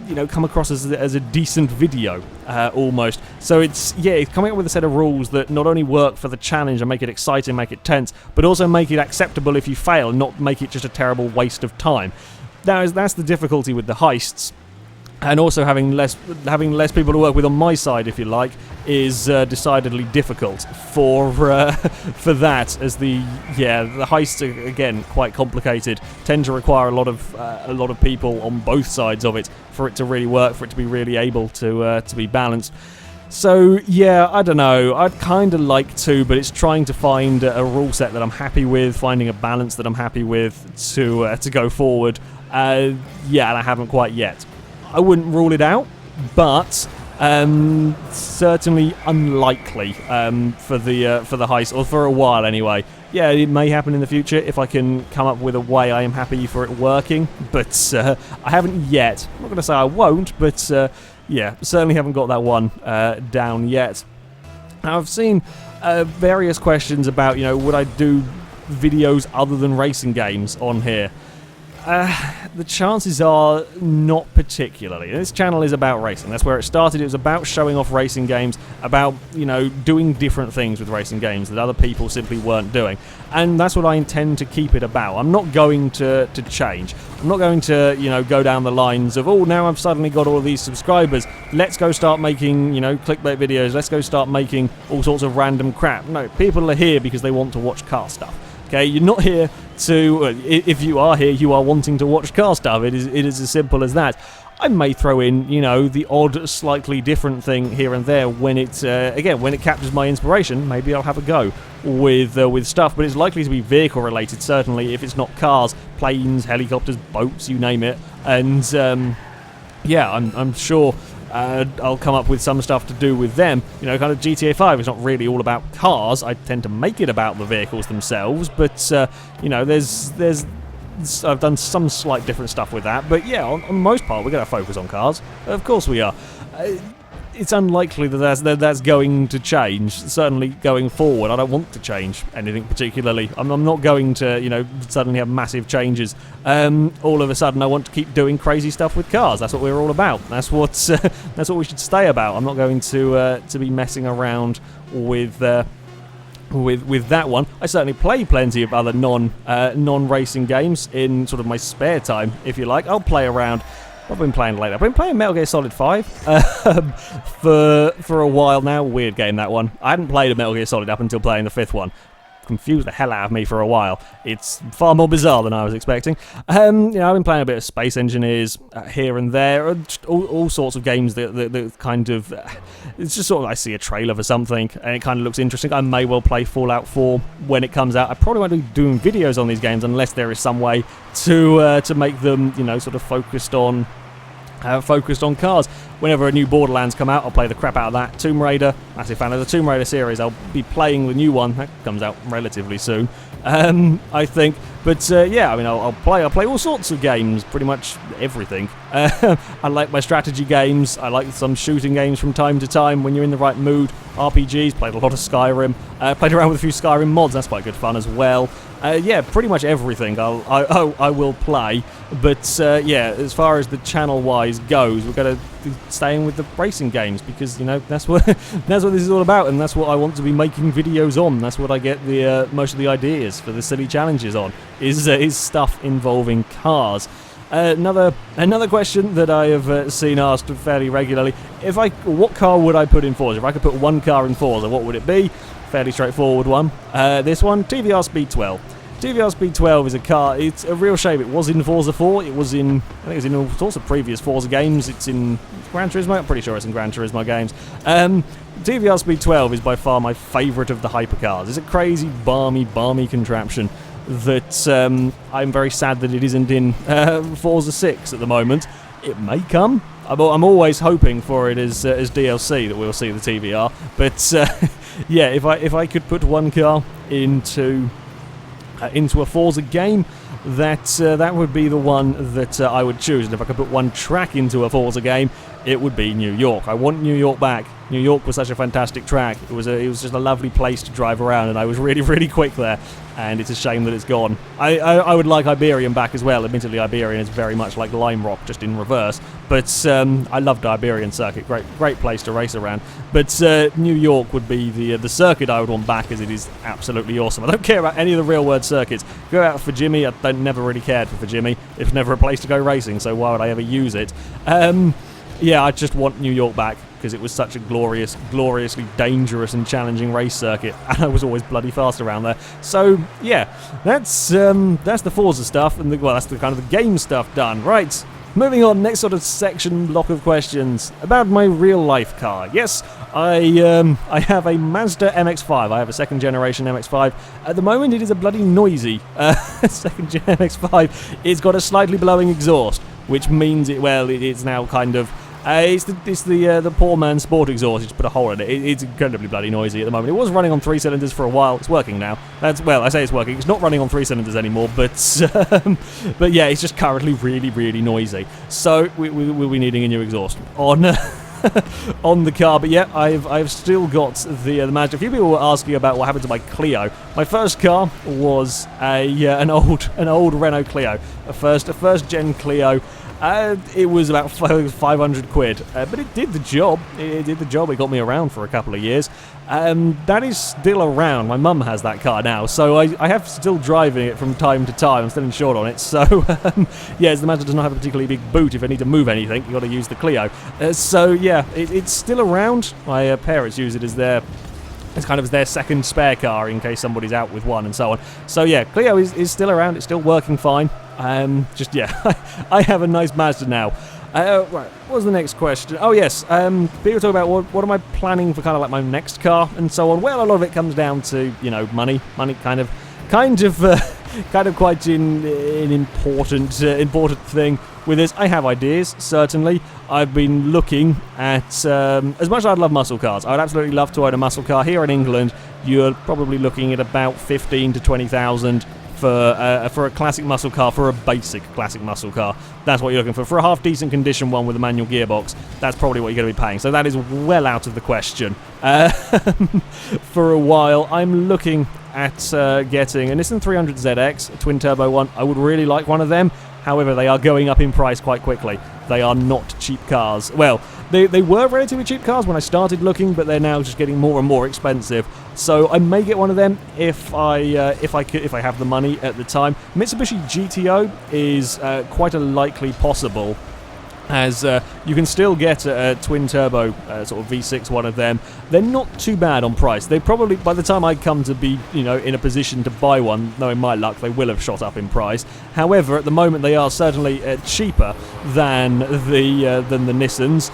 you know, come across as a decent video, almost. So it's coming up with a set of rules that not only work for the challenge and make it exciting, make it tense, but also make it acceptable if you fail, and not make it just a terrible waste of time. That's the difficulty with the heists. And also having less people to work with on my side, if you like, is decidedly difficult for that. As the heists are, again, quite complicated, tend to require a lot of people on both sides of it for it to really work, for it to be really able to be balanced. So yeah, I don't know. I'd kind of like to, but it's trying to find a rule set that I'm happy with, finding a balance that I'm happy with to go forward. And I haven't quite yet. I wouldn't rule it out, but Certainly unlikely for the heist, or for a while anyway. Yeah, it may happen in the future if I can come up with a way. I am happy for it working, but I haven't yet. I'm not going to say I won't, but yeah, certainly haven't got that one down yet. Now, I've seen various questions about, would I do videos other than racing games on here? The chances are not particularly. This channel is about racing. That's where it started. It was about showing off racing games, about, doing different things with racing games that other people simply weren't doing. And that's what I intend to keep it about. I'm not going to change. I'm not going to, go down the lines of, oh, now I've suddenly got all of these subscribers. Let's go start making, clickbait videos. Let's go start making all sorts of random crap. No, people are here because they want to watch car stuff. Okay, you're not here to, if you are here, you are wanting to watch car stuff. It is as simple as that. I may throw in, the odd, slightly different thing here and there when it, again, when it captures my inspiration. Maybe I'll have a go with stuff, but it's likely to be vehicle related, certainly, if it's not cars, planes, helicopters, boats, you name it. And, yeah, I'm sure I'll come up with some stuff to do with them. Kind of GTA 5 is not really all about cars. I tend to make it about the vehicles themselves, but there's I've done some slight different stuff with that. But yeah, on the most part, we're going to focus on cars. Of course we are. It's unlikely that that's going to change. Certainly going forward, I don't want to change anything particularly. I'm not going to, suddenly have massive changes. All of a sudden, I want to keep doing crazy stuff with cars. That's what we're all about. That's what we should stay about. I'm not going to be messing around with that one. I certainly play plenty of other non-racing games in sort of my spare time, if you like. I'll play around. I've been playing lately. I've been playing Metal Gear Solid 5 for a while now. Weird game, that one. I hadn't played a Metal Gear Solid up until playing the 5th one. Confused the hell out of me for a while. It's far more bizarre than I was expecting. I've been playing a bit of Space Engineers here and there, all sorts of games that kind of, it's just sort of, I see a trailer for something and it kind of looks interesting. I may well play Fallout 4 when it comes out. I probably won't be doing videos on these games unless there is some way to make them, sort of focused on cars. Whenever a new Borderlands come out, I'll play the crap out of that. Tomb Raider, massive fan of the Tomb Raider series. I'll be playing the new one. That comes out relatively soon, I think. But yeah, I'll play all sorts of games, pretty much everything. I like my strategy games. I like some shooting games from time to time when you're in the right mood. RPGs, played a lot of Skyrim. Played around with a few Skyrim mods. That's quite good fun as well. Yeah, pretty much everything I will play. But yeah, as far as the channel-wise goes, we're going to be staying with the racing games because that's what this is all about, and that's what I want to be making videos on. That's what I get the most of the ideas for the silly challenges on is stuff involving cars. Another question that I have seen asked fairly regularly: what car would I put in Forza? If I could put one car in Forza, what would it be? Fairly straightforward one. This one, TVR Speed 12. TVR Speed 12 is a car. It's a real shame. It was in Forza 4. It was in, I think it was in all sorts of previous Forza games. It's in Gran Turismo. I'm pretty sure it's in Gran Turismo games. TVR Speed 12 is by far my favourite of the hypercars. It's a crazy, balmy contraption that I'm very sad that it isn't in Forza 6 at the moment. It may come. I'm always hoping for it as DLC that we'll see the TVR. But yeah, if I could put one car into a Forza game, that would be the one that I would choose. And if I could put one track into a Forza game, it would be New York. I want New York back. New York was such a fantastic track. It was just a lovely place to drive around, and I was really, really quick there. And it's a shame that it's gone. I would like Iberian back as well. Admittedly, Iberian is very much like Lime Rock, just in reverse. But I loved Iberian Circuit. Great place to race around. But New York would be the circuit I would want back, as it is absolutely awesome. I don't care about any of the real-world circuits. Go out for Jimmy. I never really cared for Jimmy. It was never a place to go racing, so why would I ever use it? Yeah, I just want New York back, because it was such a gloriously dangerous and challenging race circuit, and I was always bloody fast around there. So yeah, that's the Forza stuff, and that's the kind of the game stuff done. Right, moving on. Next sort of section block of questions about my real life car. Yes, I have a Mazda MX-5. I have a second generation MX-5. At the moment, it is a bloody noisy second gen MX-5. It's got a slightly blowing exhaust, which means it's now kind of It's the poor man's sport exhaust. You just put a hole in it. It's incredibly bloody noisy at the moment. It was running on 3 cylinders for a while. It's working now. Well, I say it's working. It's not running on 3 cylinders anymore, but yeah, it's just currently really, really noisy. So we'll be needing a new exhaust on on the car. But yeah, I've still got the Mazda. A few people were asking about what happened to my Clio. My first car was an old Renault Clio, a first gen Clio. It was about 500 quid, but it did the job. It did the job. It got me around for a couple of years. That is still around. My mum has that car now, so I have still driving it from time to time. I'm still insured on it, so yeah, the Mazda does not have a particularly big boot. If I need to move anything, you've got to use the Clio. So yeah, it's still around. My parents use it as it's kind of their second spare car in case somebody's out with one and so on. So yeah, Clio is still around. It's still working fine. Just yeah, I have a nice Mazda now. Right, what was the next question? Oh yes, people talk about what am I planning for kind of like my next car and so on. Well, a lot of it comes down to, you know, money kind of quite an important thing with this. I have ideas, certainly. I've been looking at, as much as I'd love muscle cars, I would absolutely love to own a muscle car. Here in England, you're probably looking at about 15 to 20,000 for a classic muscle car, for a basic classic muscle car. That's what you're looking for. For a half-decent condition one with a manual gearbox, that's probably what you're going to be paying. So that is well out of the question. For a while, I'm looking at getting a Nissan 300ZX, a twin-turbo one. I would really like one of them. However, they are going up in price quite quickly. They are not cheap cars. Well, they were relatively cheap cars when I started looking, but they're now just getting more and more expensive. So I may get one of them if I have the money at the time. Mitsubishi GTO is quite a likely possible, as you can still get a twin-turbo sort of V6 one of them. They're not too bad on price. They probably, by the time I come to be, you know, in a position to buy one, knowing my luck, they will have shot up in price. However, at the moment they are certainly cheaper than the Nissans.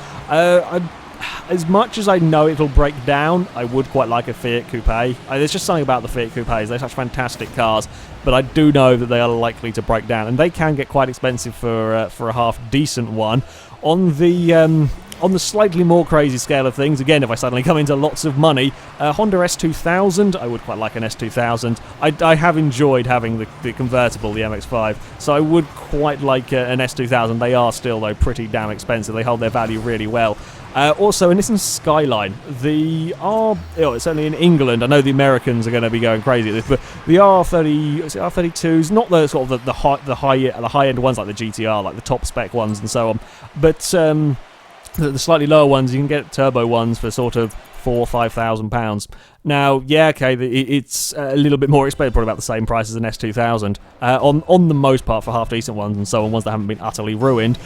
As much as I know it'll break down, I would quite like a Fiat Coupe. There's just something about the Fiat Coupes. They're such fantastic cars, but I do know that they are likely to break down, and they can get quite expensive for a half-decent one. On the slightly more crazy scale of things, again, if I suddenly come into lots of money, Honda S2000, I would quite like an S2000. I have enjoyed having the convertible, the MX-5, so I would quite like an S2000. They are still, though, pretty damn expensive. They hold their value really well. Also, a Nissan Skyline. Certainly in England, I know the Americans are going to be going crazy at this, but the R32s, not the sort of the high-end ones like the GTR, like the top spec ones and so on, but the slightly lower ones, you can get turbo ones for sort of £4,000 or £5,000. Now, yeah, okay, it's a little bit more expensive, probably about the same price as an S2000 on the most part for half decent ones and so on, ones that haven't been utterly ruined.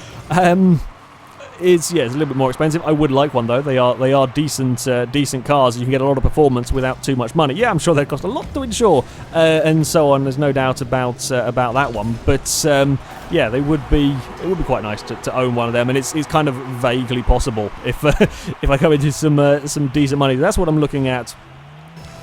It's a little bit more expensive. I would like one though. They are decent cars. You can get a lot of performance without too much money. Yeah, I'm sure they cost a lot to insure and so on. There's no doubt about that one. But yeah, it would be quite nice to own one of them, and it's kind of vaguely possible if I come into some decent money. That's what I'm looking at.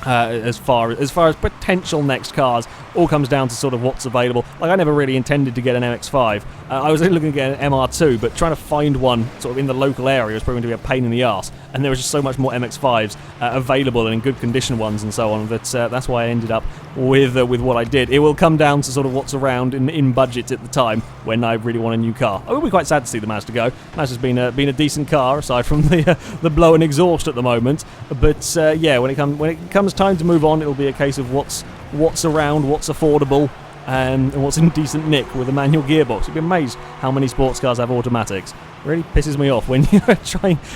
As far as potential next cars, all comes down to sort of what's available. Like, I never really intended to get an MX-5. I was looking to get an MR2, but trying to find one sort of in the local area was probably going to be a pain in the arse. And there was just so much more MX-5s available and in good condition ones and so on that that's why I ended up with what I did. It will come down to sort of what's around in budget at the time when I really want a new car. I will be quite sad to see the Mazda go. Mazda's been a decent car aside from the blow and exhaust at the moment. But yeah, when it comes time to move on, it'll be a case of what's around, what's affordable, and what's in decent nick with a manual gearbox. You'd be amazed how many sports cars have automatics. It really pisses me off when you're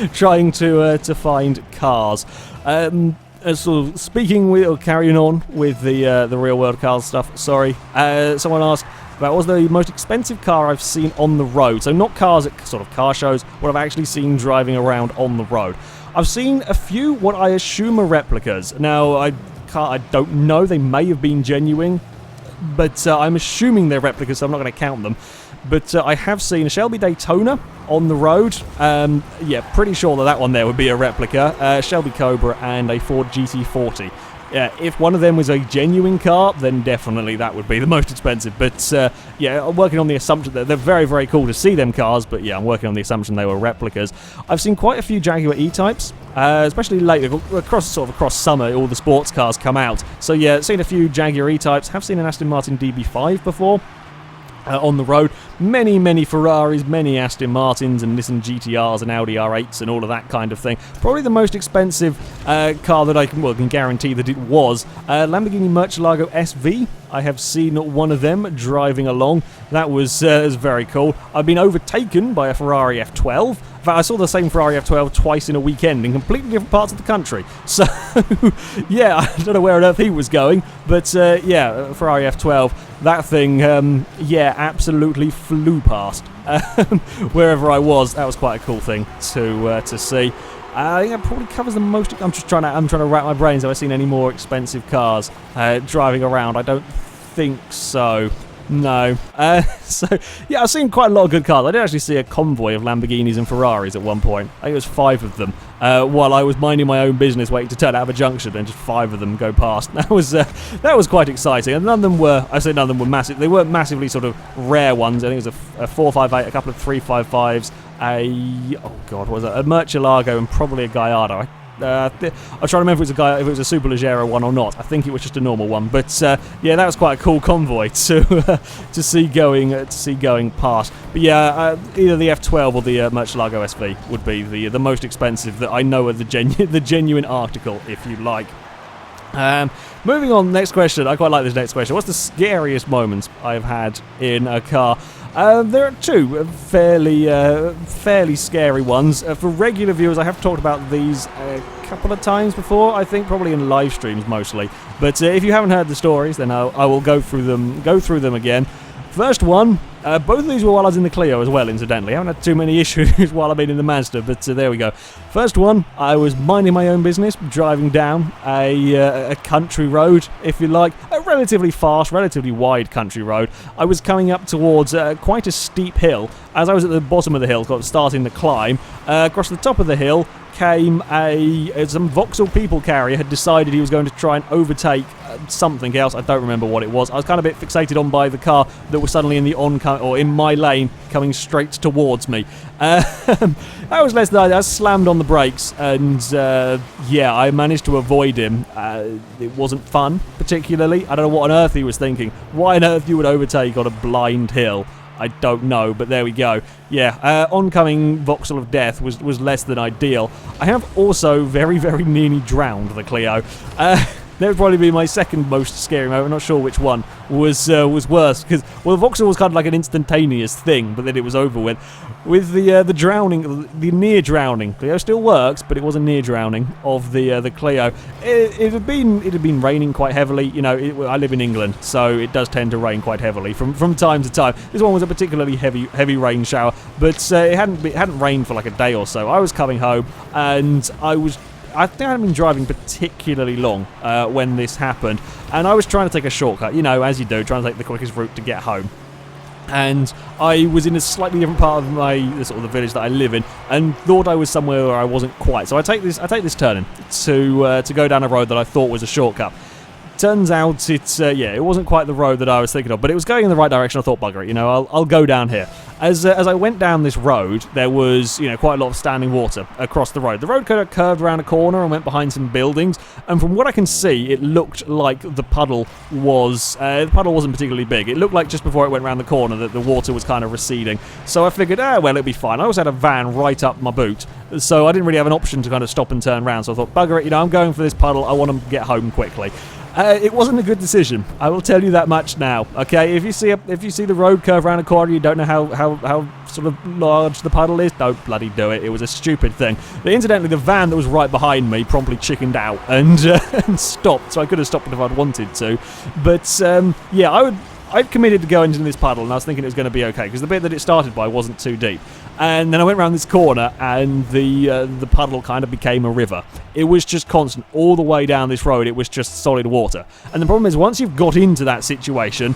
trying to find cars. So speaking with, or carrying on with the real world cars stuff. Sorry, someone asked about what was the most expensive car I've seen on the road. So not cars at sort of car shows, what I've actually seen driving around on the road. I've seen a few what I assume are replicas. Now, I don't know, they may have been genuine, but I'm assuming they're replicas, so I'm not going to count them. But I have seen a Shelby Daytona on the road. Yeah, pretty sure that one there would be a replica. Shelby Cobra and a Ford GT40. If one of them was a genuine car, then definitely that would be the most expensive. But yeah, I'm working on the assumption that they're very, very cool to see them cars, but yeah, I'm working on the assumption they were replicas. I've seen quite a few Jaguar E-Types, especially lately, across summer, all the sports cars come out. So yeah, seen a few Jaguar E-Types, have seen an Aston Martin DB5 before. On the road, many Ferraris, many Aston Martins and Nissan GTRs and Audi R8s and all of that kind of thing. Probably the most expensive car that I can guarantee that it was Lamborghini Murcielago SV. I have seen one of them driving along. That was very cool. I've been overtaken by a Ferrari F12. In fact, I saw the same Ferrari F12 twice in a weekend in completely different parts of the country. So, yeah, I don't know where on earth he was going, but yeah, Ferrari F12, that thing, yeah, absolutely flew past wherever I was. That was quite a cool thing to see. I think that probably covers the most. I'm trying to rack my brains. Have I seen any more expensive cars driving around? I don't think so. No. So, yeah, I've seen quite a lot of good cars. I did actually see a convoy of Lamborghinis and Ferraris at one point. I think it was 5 of them, while I was minding my own business waiting to turn out of a junction, and just 5 of them go past. That was quite exciting. And none of them were, I say none of them were massive. They weren't massively sort of rare ones. I think it was a 458, a couple of 355s, oh god, what was it? A Murcielago and probably a Gallardo. I'm trying to remember if it was a Superleggera one or not. I think it was just a normal one, but yeah, that was quite a cool convoy to see going past. But yeah, either the F12 or the Murcielago SV would be the most expensive that I know of the genuine article, if you like. Moving on, next question. I quite like this next question. What's the scariest moments I've had in a car? There are 2 fairly scary ones. For regular viewers, I have talked about these a couple of times before, I think, probably in live streams mostly. But if you haven't heard the stories, then I will go through them again. First one, both of these were while I was in the Clio as well, incidentally. I haven't had too many issues while I've been in the Mazda, but there we go. First one, I was minding my own business, driving down a country road, if you like. A relatively fast, relatively wide country road. I was coming up towards quite a steep hill. As I was at the bottom of the hill, starting the climb, across the top of the hill came some Vauxhall people carrier had decided he was going to try and overtake something else. I don't remember what it was. I was kind of a bit fixated on by the car that was suddenly in my lane coming straight towards me. That was less than I slammed on the brakes, and yeah, I managed to avoid him. It wasn't fun, particularly. I don't know what on earth he was thinking. Why on earth you would overtake on a blind hill? I don't know, but there we go. Yeah, oncoming Vauxhall of Death was less than ideal. I have also very nearly drowned the Clio. That would probably be my second most scary moment. I'm not sure which one was worse, because, well, the Vauxhall was kind of like an instantaneous thing, but then it was over with. With the drowning, the near drowning, Clio still works, but it was a near drowning of the Clio. It had been raining quite heavily. You know, I live in England, so it does tend to rain quite heavily from time to time. This one was a particularly heavy rain shower, but it hadn't rained for like a day or so. I was coming home, and I think I hadn't been driving particularly long when this happened, and I was trying to take a shortcut, you know, as you do, trying to take the quickest route to get home. And I was in a slightly different part of the village that I live in, and thought I was somewhere where I wasn't quite. So I take this turning to go down a road that I thought was a shortcut. Turns out it wasn't quite the road that I was thinking of, but it was going in the right direction. I thought, bugger it, you know, I'll go down here. As I went down this road, there was, you know, quite a lot of standing water across the road. The road kind of curved around a corner and went behind some buildings, and from what I can see, it looked like the puddle wasn't particularly big. It looked like just before it went around the corner that the water was kind of receding. So I figured, well, it'll be fine. I also had a van right up my boot, so I didn't really have an option to kind of stop and turn around. So I thought, bugger it, you know, I'm going for this puddle. I want to get home quickly. It wasn't a good decision. I will tell you that much now. Okay, if you see the road curve around a corner, you don't know how sort of large the puddle is, don't bloody do it. It was a stupid thing. But incidentally, the van that was right behind me promptly chickened out and stopped. So I could have stopped it if I'd wanted to. But yeah, I'd committed to going into this puddle, and I was thinking it was going to be okay because the bit that it started by wasn't too deep. And then I went around this corner, and the puddle kind of became a river. It was just constant all the way down this road. It was just solid water. And the problem is, once you've got into that situation,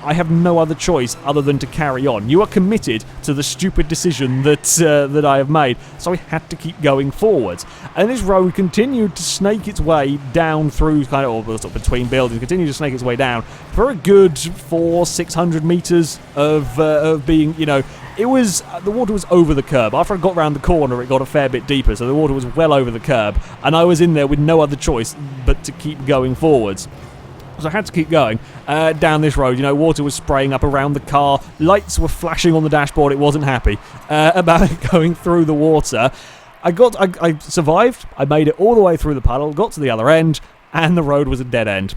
I have no other choice other than to carry on. You are committed to the stupid decision that I have made, so I had to keep going forwards. And this road continued to snake its way down through kind of, or sort of between buildings, continued to snake its way down for a good 400-600 meters of being, you know, it was, the water was over the curb. After I got round the corner, it got a fair bit deeper, so the water was well over the curb, and I was in there with no other choice but to keep going forwards. So I had to keep going down this road. You know, water was spraying up around the car. Lights were flashing on the dashboard. It wasn't happy about going through the water. I survived. I made it all the way through the puddle, got to the other end, and the road was a dead end.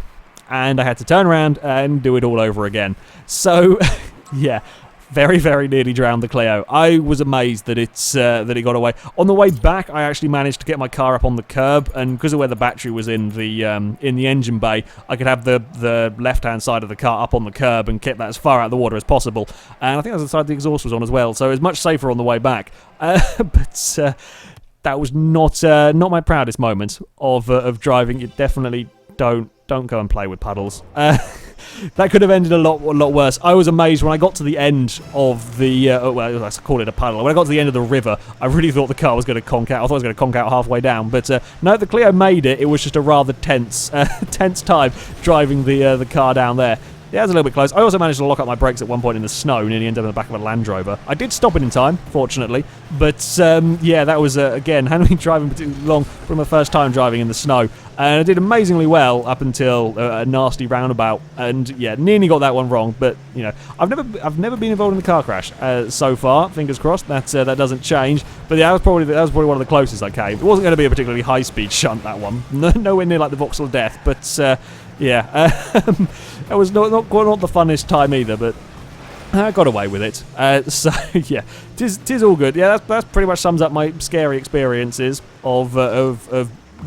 And I had to turn around and do it all over again. So, yeah. Very, very nearly drowned the Clio. I was amazed that it got away. On the way back, I actually managed to get my car up on the curb, and because of where the battery was in the engine bay, I could have the left-hand side of the car up on the curb and keep that as far out of the water as possible. And I think that's the side the exhaust was on as well, so it was much safer on the way back. But that was not my proudest moment of driving. You definitely don't go and play with puddles. That could have ended a lot worse. I was amazed when I got to the end of the, well, I call it a puddle. When I got to the end of the river, I really thought the car was going to conk out. I thought it was going to conk out halfway down. But no, the Clio made it. It was just a rather tense time driving the car down there. Yeah, it was a little bit close. I also managed to lock up my brakes at one point in the snow, nearly ended up in the back of a Land Rover. I did stop it in time, fortunately, but yeah, that was, again, hadn't been driving particularly long for my first time driving in the snow. And I did amazingly well up until a nasty roundabout, and yeah, nearly got that one wrong, but, you know, I've never been involved in a car crash so far, fingers crossed, that doesn't change, but yeah, that was probably one of the closest I came. It wasn't going to be a particularly high-speed shunt, that one, nowhere near like the Vauxhall Death, but yeah, that was not the funnest time either, but I got away with it. So yeah, tis all good. Yeah, that pretty much sums up my scary experiences of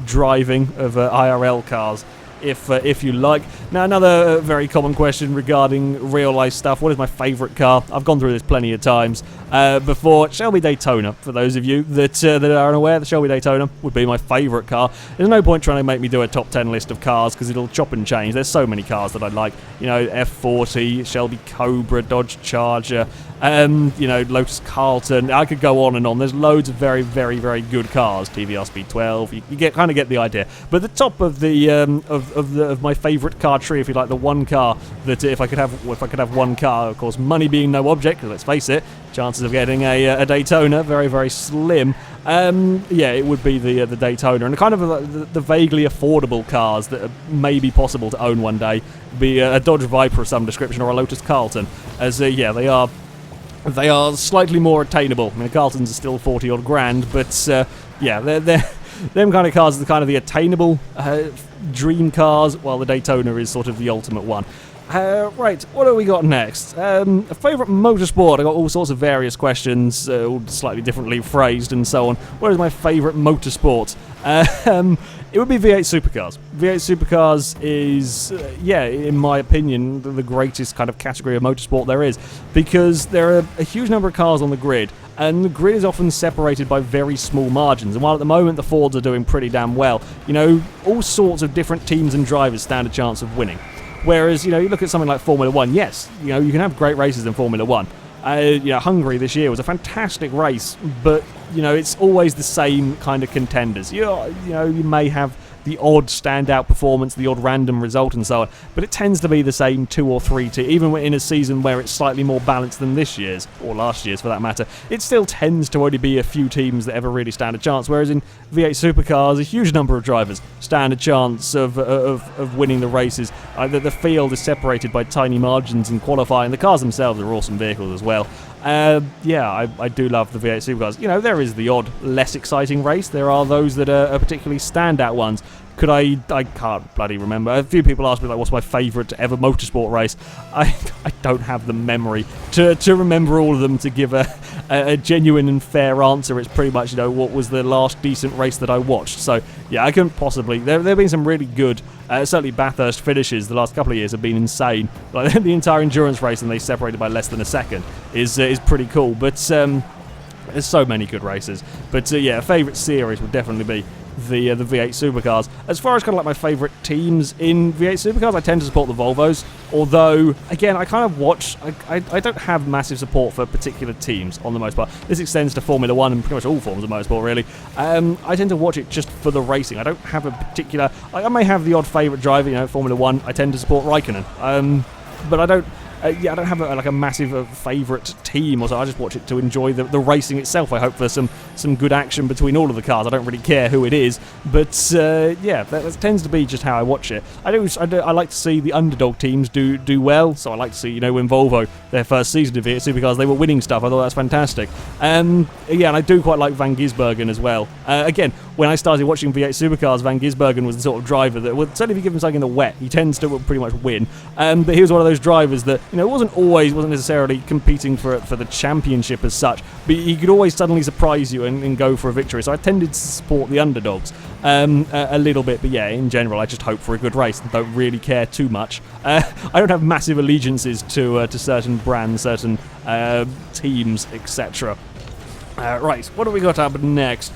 driving of IRL cars, if you like. Now, another very common question regarding real life stuff: what is my favourite car? I've gone through this plenty of times before. Shelby Daytona, for those of you that are unaware, the Shelby Daytona would be my favourite car. There's no point trying to make me do a top 10 list of cars because it'll chop and change. There's so many cars that I like. You know, F40, Shelby Cobra, Dodge Charger, you know, Lotus Carlton. I could go on and on. There's loads of very, very, very good cars. TVR Speed 12. You kind of get the idea. But the top of the of my favourite car tree, if you like, the one car that if I could have one car, of course, money being no object, because let's face it, chances of getting a Daytona very, very slim. Yeah, it would be the Daytona, and kind of the vaguely affordable cars that may be possible to own one day, be a Dodge Viper of some description or a Lotus Carlton, as yeah, they are slightly more attainable. I mean, the Carltons are still 40 odd grand, but yeah, they're them kind of cars are kind of the attainable dream cars, while the Daytona is sort of the ultimate one. Right, what have we got next? A favourite motorsport. I got all sorts of various questions, all slightly differently phrased and so on. What is my favourite motorsport? It would be V8 supercars. V8 supercars is, yeah, in my opinion, the greatest kind of category of motorsport there is, because there are a huge number of cars on the grid, and the grid is often separated by very small margins. And while at the moment the Fords are doing pretty damn well, you know, all sorts of different teams and drivers stand a chance of winning. Whereas, you know, you look at something like Formula 1, yes, you know, you can have great races in Formula 1. You know, Hungary this year was a fantastic race, but, you know, it's always the same kind of contenders. You know, you may have the odd standout performance, the odd random result and so on, but it tends to be the same 2 or 3 teams. Even in a season where it's slightly more balanced than this year's, or last year's for that matter, it still tends to only be a few teams that ever really stand a chance, whereas in V8 supercars, a huge number of drivers stand a chance of winning the races. The field is separated by tiny margins in qualifying. The cars themselves are awesome vehicles as well. Yeah, I do love the V8 supercars. You know, there is the odd less exciting race. There are those that are particularly standout ones. I can't bloody remember. A few people ask me, like, what's my favourite ever motorsport race? I don't have the memory to remember all of them to give a genuine and fair answer. It's pretty much, you know, what was the last decent race that I watched. So, yeah, I couldn't possibly. There have been some really good, certainly Bathurst finishes the last couple of years have been insane. Like, the entire endurance race, and they separated by less than a second, is pretty cool. But there's so many good races. But yeah, a favourite series would definitely be the V8 supercars. As far as kind of like my favourite teams in V8 supercars, I tend to support the Volvos. Although, again, I kind of watch. I don't have massive support for particular teams on the most part. This extends to Formula 1 and pretty much all forms of motorsport, really. I tend to watch it just for the racing. I don't have a particular. I may have the odd favourite driver. You know, Formula 1. I tend to support Raikkonen. But I don't. I don't have a massive favourite team or so. I just watch it to enjoy the racing itself. I hope for some good action between all of the cars. I don't really care who it is, but yeah, that tends to be just how I watch it. I like to see the underdog teams do well. So I like to see, you know, when Volvo, their first season of V8 Supercars, they were winning stuff. I thought that's fantastic. Yeah, and I do quite like Van Gisbergen as well. Again, when I started watching V8 Supercars, Van Gisbergen was the sort of driver that, well, certainly if you give him something in the wet, he tends to pretty much win. But he was one of those drivers that, you know, wasn't necessarily competing for the championship as such, but he could always suddenly surprise you and go for a victory. So I tended to support the underdogs a little bit, but yeah, in general, I just hope for a good race and don't really care too much. I don't have massive allegiances to certain brands, certain teams, etc. Right, what have we got up next?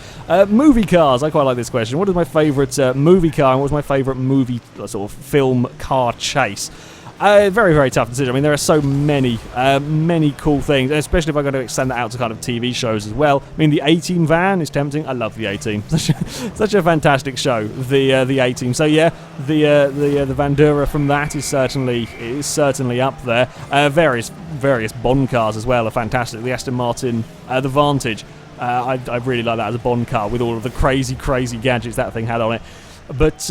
Movie cars. I quite like this question. What is my favourite movie car and what was my favourite movie sort of film car chase? Very, very tough decision. I mean, there are so many cool things, especially if I'm going to extend that out to kind of TV shows as well. I mean, the A-Team van is tempting. I love the A-Team. Such a fantastic show, the A-Team. So yeah, the Vandura from that is certainly up there. Various Bond cars as well are fantastic. The Aston Martin, the Vantage. I really like that as a Bond car with all of the crazy gadgets that thing had on it. But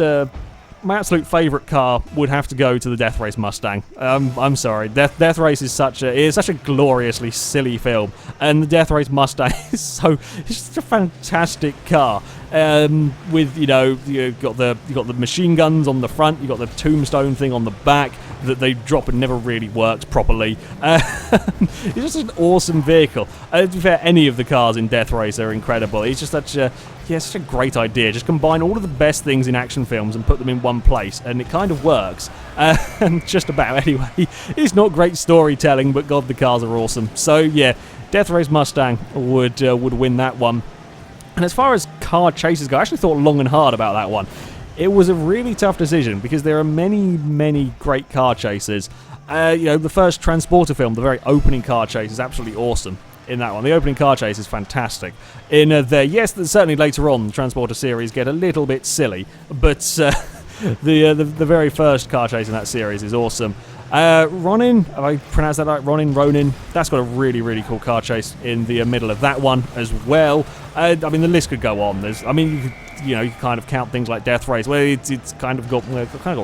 my absolute favourite car would have to go to the Death Race Mustang. I'm sorry, Death Race is such a gloriously silly film, and the Death Race Mustang is it's just a fantastic car. With you've got the machine guns on the front, you've got the tombstone thing on the back that they drop and never really works properly. It's just an awesome vehicle. To be fair, any of the cars in Death Race are incredible. It's just such a great idea. Just combine all of the best things in action films and put them in one place, and it kind of works. Just about anyway. It's not great storytelling, but God, the cars are awesome. So yeah, Death Race Mustang would win that one. And as far as car chases go, I actually thought long and hard about that one. It was a really tough decision because there are many great car chases. The first Transporter film, the very opening car chase, is absolutely awesome. In that one, the opening car chase is fantastic. Certainly later on, the Transporter series get a little bit silly, but the very first car chase in that series is awesome. Ronin, have I pronounced that right? Ronin. That's got a really cool car chase in the middle of that one as well. I mean, the list could go on. You can kind of count things like Death Race, where it's kind of got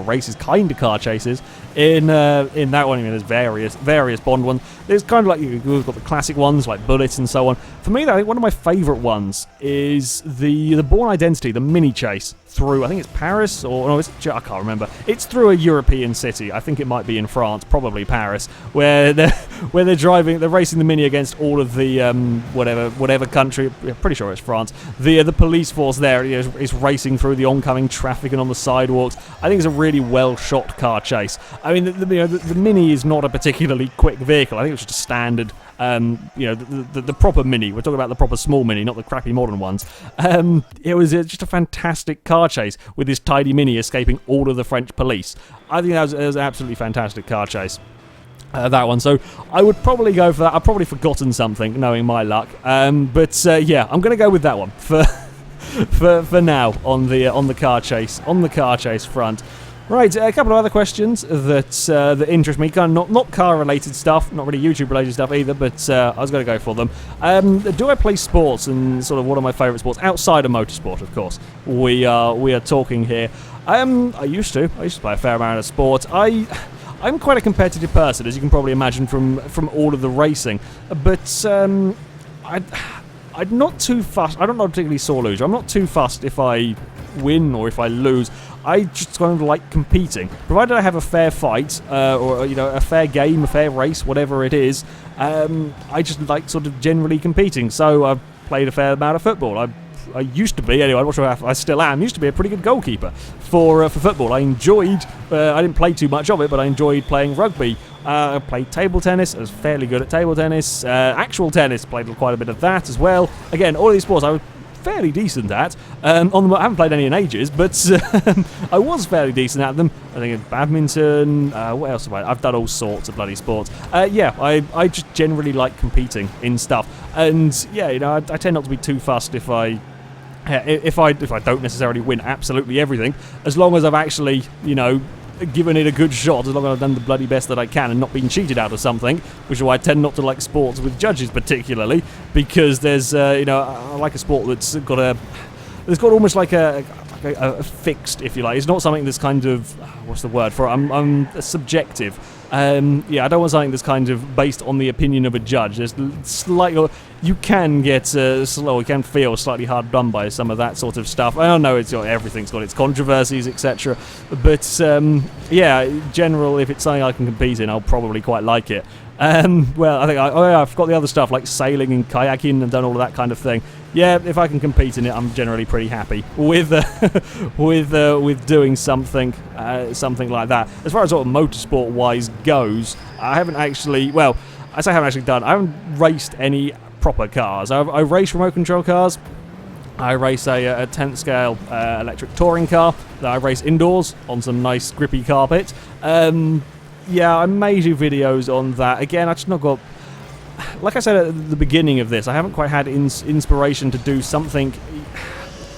races, kind of car chases in that one. I mean, there's various Bond ones. There's kind of like you've got the classic ones like Bullet and so on. For me, though, I think one of my favourite ones is the Bourne Identity, the mini chase through, I think it's Paris, I can't remember. It's through a European city. I think it might be in France, probably Paris, where they're racing the Mini against all of the whatever country. I'm pretty sure it's France. The police force there is racing through the oncoming traffic and on the sidewalks. I think it's a really well shot car chase. I mean, the Mini is not a particularly quick vehicle. I think it's just a standard. The proper Mini. We're talking about the proper small Mini, not the crappy modern ones. It was just a fantastic car chase with this tiny Mini escaping all of the French police. I think that was an absolutely fantastic car chase. That one, so I would probably go for that. I've probably forgotten something, knowing my luck. But I'm going to go with that one for now on the car chase front. Right, a couple of other questions that interest me, kind of not car-related stuff, not really YouTube-related stuff either, but I was going to go for them. Do I play sports, and sort of what are my favourite sports outside of motorsport? Of course, we are talking here. I used to play a fair amount of sport. I'm quite a competitive person, as you can probably imagine from all of the racing, but I'm not too fussed. I'm not particularly sore loser. I'm not too fussed if I win or if I lose. I just kind of like competing. Provided I have a fair fight, or a fair game, a fair race, whatever it is, I just like sort of generally competing. So I've played a fair amount of football. I used to be, anyway, I'm not sure if I still am, used to be a pretty good goalkeeper for football. I enjoyed, I didn't play too much of it, but I enjoyed playing rugby. I played table tennis, I was fairly good at table tennis. Actual tennis, played quite a bit of that as well. Again, all of these sports, I was fairly decent at. I haven't played any in ages, but I was fairly decent at them. I think in badminton, what else have I? I've done all sorts of bloody sports. Yeah, I just generally like competing in stuff, and yeah, you know, I tend not to be too fussed if I don't necessarily win absolutely everything, as long as I've actually, you know, given it a good shot, as long as I've done the bloody best that I can and not been cheated out of something, which is why I tend not to like sports with judges particularly, because there's, you know, I like a sport that's got almost like a fixed, if you like. It's not something that's kind of, what's the word for it? I'm subjective. Yeah, I don't want something that's kind of based on the opinion of a judge. There's slightly, you can get slow, you can feel slightly hard done by some of that sort of stuff. I don't know, everything's got its controversies, etc. But yeah, in general, if it's something I can compete in, I'll probably quite like it. Well, I think I forgot the other stuff like sailing and kayaking and done all of that kind of thing. Yeah, if I can compete in it, I'm generally pretty happy with with doing something like that. As far as sort of motorsport-wise goes, I haven't actually. Well, I say I haven't actually done. I haven't raced any proper cars. I race remote control cars. I race a 10th scale electric touring car that I race indoors on some nice grippy carpet. Yeah, I may do videos on that. Again, I've just not got... Like I said at the beginning of this, I haven't quite had inspiration to do something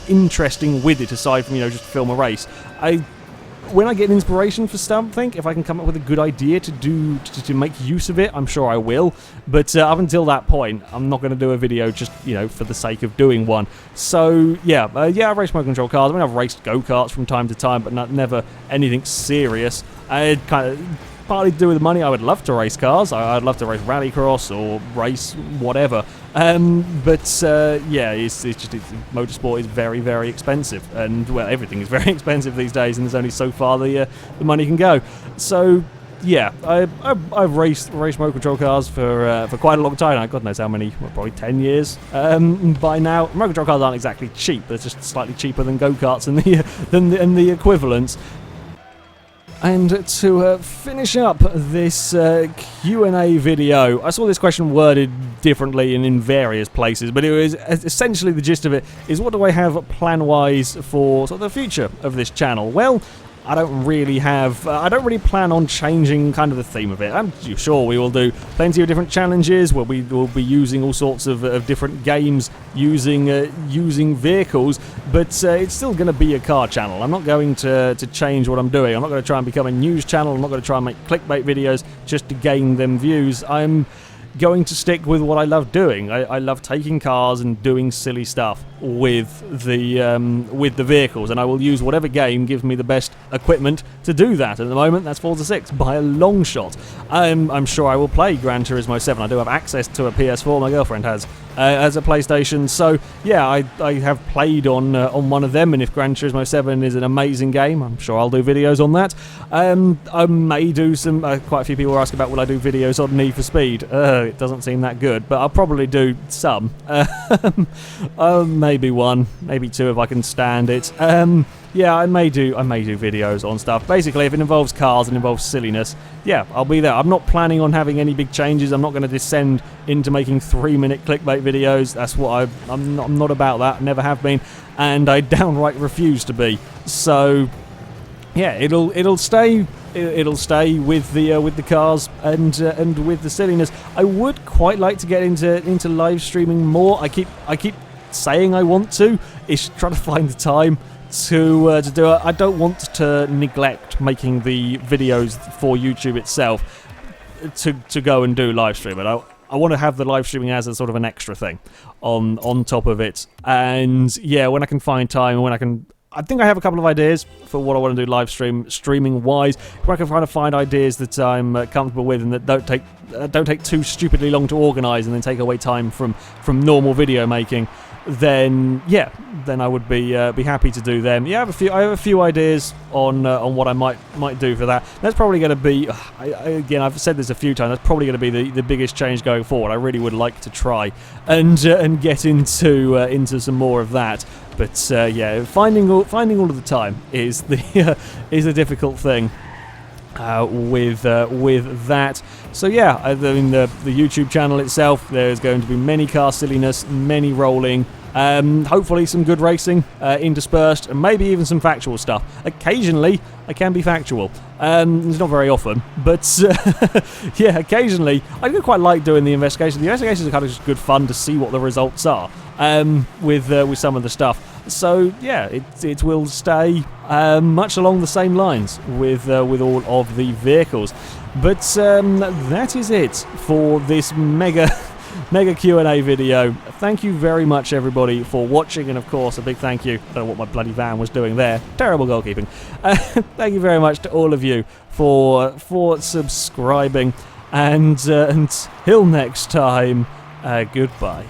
interesting with it, aside from, you know, just film a race. When I get inspiration for something, if I can come up with a good idea to make use of it, I'm sure I will. But up until that point, I'm not going to do a video just, you know, for the sake of doing one. So yeah, yeah, I've raced remote control cars. I mean, I've raced go-karts from time to time, but never anything serious. I kind of partly to do with the money. I would love to race cars. I'd love to race rallycross or race whatever. But yeah, it's just motorsport is very, very expensive, and well, everything is very expensive these days, and there's only so far the money can go. So yeah, I've raced remote control cars for quite a long time now. God knows how many, well, probably 10 years by now. Remote control cars aren't exactly cheap. They're just slightly cheaper than go-karts and the equivalents. And to finish up this Q&A video, I saw this question worded differently and in various places, but it was essentially the gist of it is, what do I have plan-wise for sort of the future of this channel? Well, I don't really plan on changing kind of the theme of it. I'm sure we will do plenty of different challenges where we will be using all sorts of different games, using vehicles, but it's still going to be a car channel. I'm not going to change what I'm doing. I'm not going to try and become a news channel. I'm not going to try and make clickbait videos just to gain them views. I'm going to stick with what I love doing. I love taking cars and doing silly stuff with the vehicles, and I will use whatever game gives me the best equipment to do that. At the moment, that's Forza 6 by a long shot. I'm sure I will play Gran Turismo 7. I do have access to a PS4. My girlfriend has a PlayStation, so yeah, I have played on one of them, and if Gran Turismo 7 is an amazing game, I'm sure I'll do videos on that. I may do some. Quite a few people ask about will I do videos on Need for Speed. It doesn't seem that good, but I'll probably do some. Maybe one, maybe two if I can stand it. Yeah, I may do videos on stuff. Basically, if it involves cars and involves silliness, yeah, I'll be there. I'm not planning on having any big changes. I'm not going to descend into making 3-minute clickbait videos. That's what I'm not about that. Never have been, and I downright refuse to be. So yeah, it'll stay with the cars and with the silliness. I would quite like to get into live streaming more. I keep saying I want to. It's trying to find the time to do it. I don't want to neglect making the videos for YouTube itself to go and do live streaming. I want to have the live streaming as a sort of an extra thing on top of it. And yeah, when I can find time, I think I have a couple of ideas for what I want to do live streaming wise. If I can find ideas that I'm comfortable with and that don't take too stupidly long to organise and then take away time from normal video making, then yeah, then I would be happy to do them. Yeah, I have a few ideas on what I might do for that. That's probably going to be, again, I've said this a few times, that's probably going to be the biggest change going forward. I really would like to try and get into some more of that. But yeah, finding all of the time is the difficult thing with that. So yeah, I mean the YouTube channel itself, there's going to be many car silliness, many rolling, Hopefully some good racing interspersed, and maybe even some factual stuff. Occasionally, I can be factual. It's not very often, but yeah, occasionally. I do quite like doing the investigations. The investigations are kind of just good fun to see what the results are with some of the stuff. So yeah, it will stay much along the same lines with all of the vehicles. But that is it for this mega Q&A video. Thank you very much, everybody, for watching, and of course, a big thank you. I don't know what my bloody van was doing there. Terrible goalkeeping. Thank you very much to all of you for subscribing, and until next time, goodbye.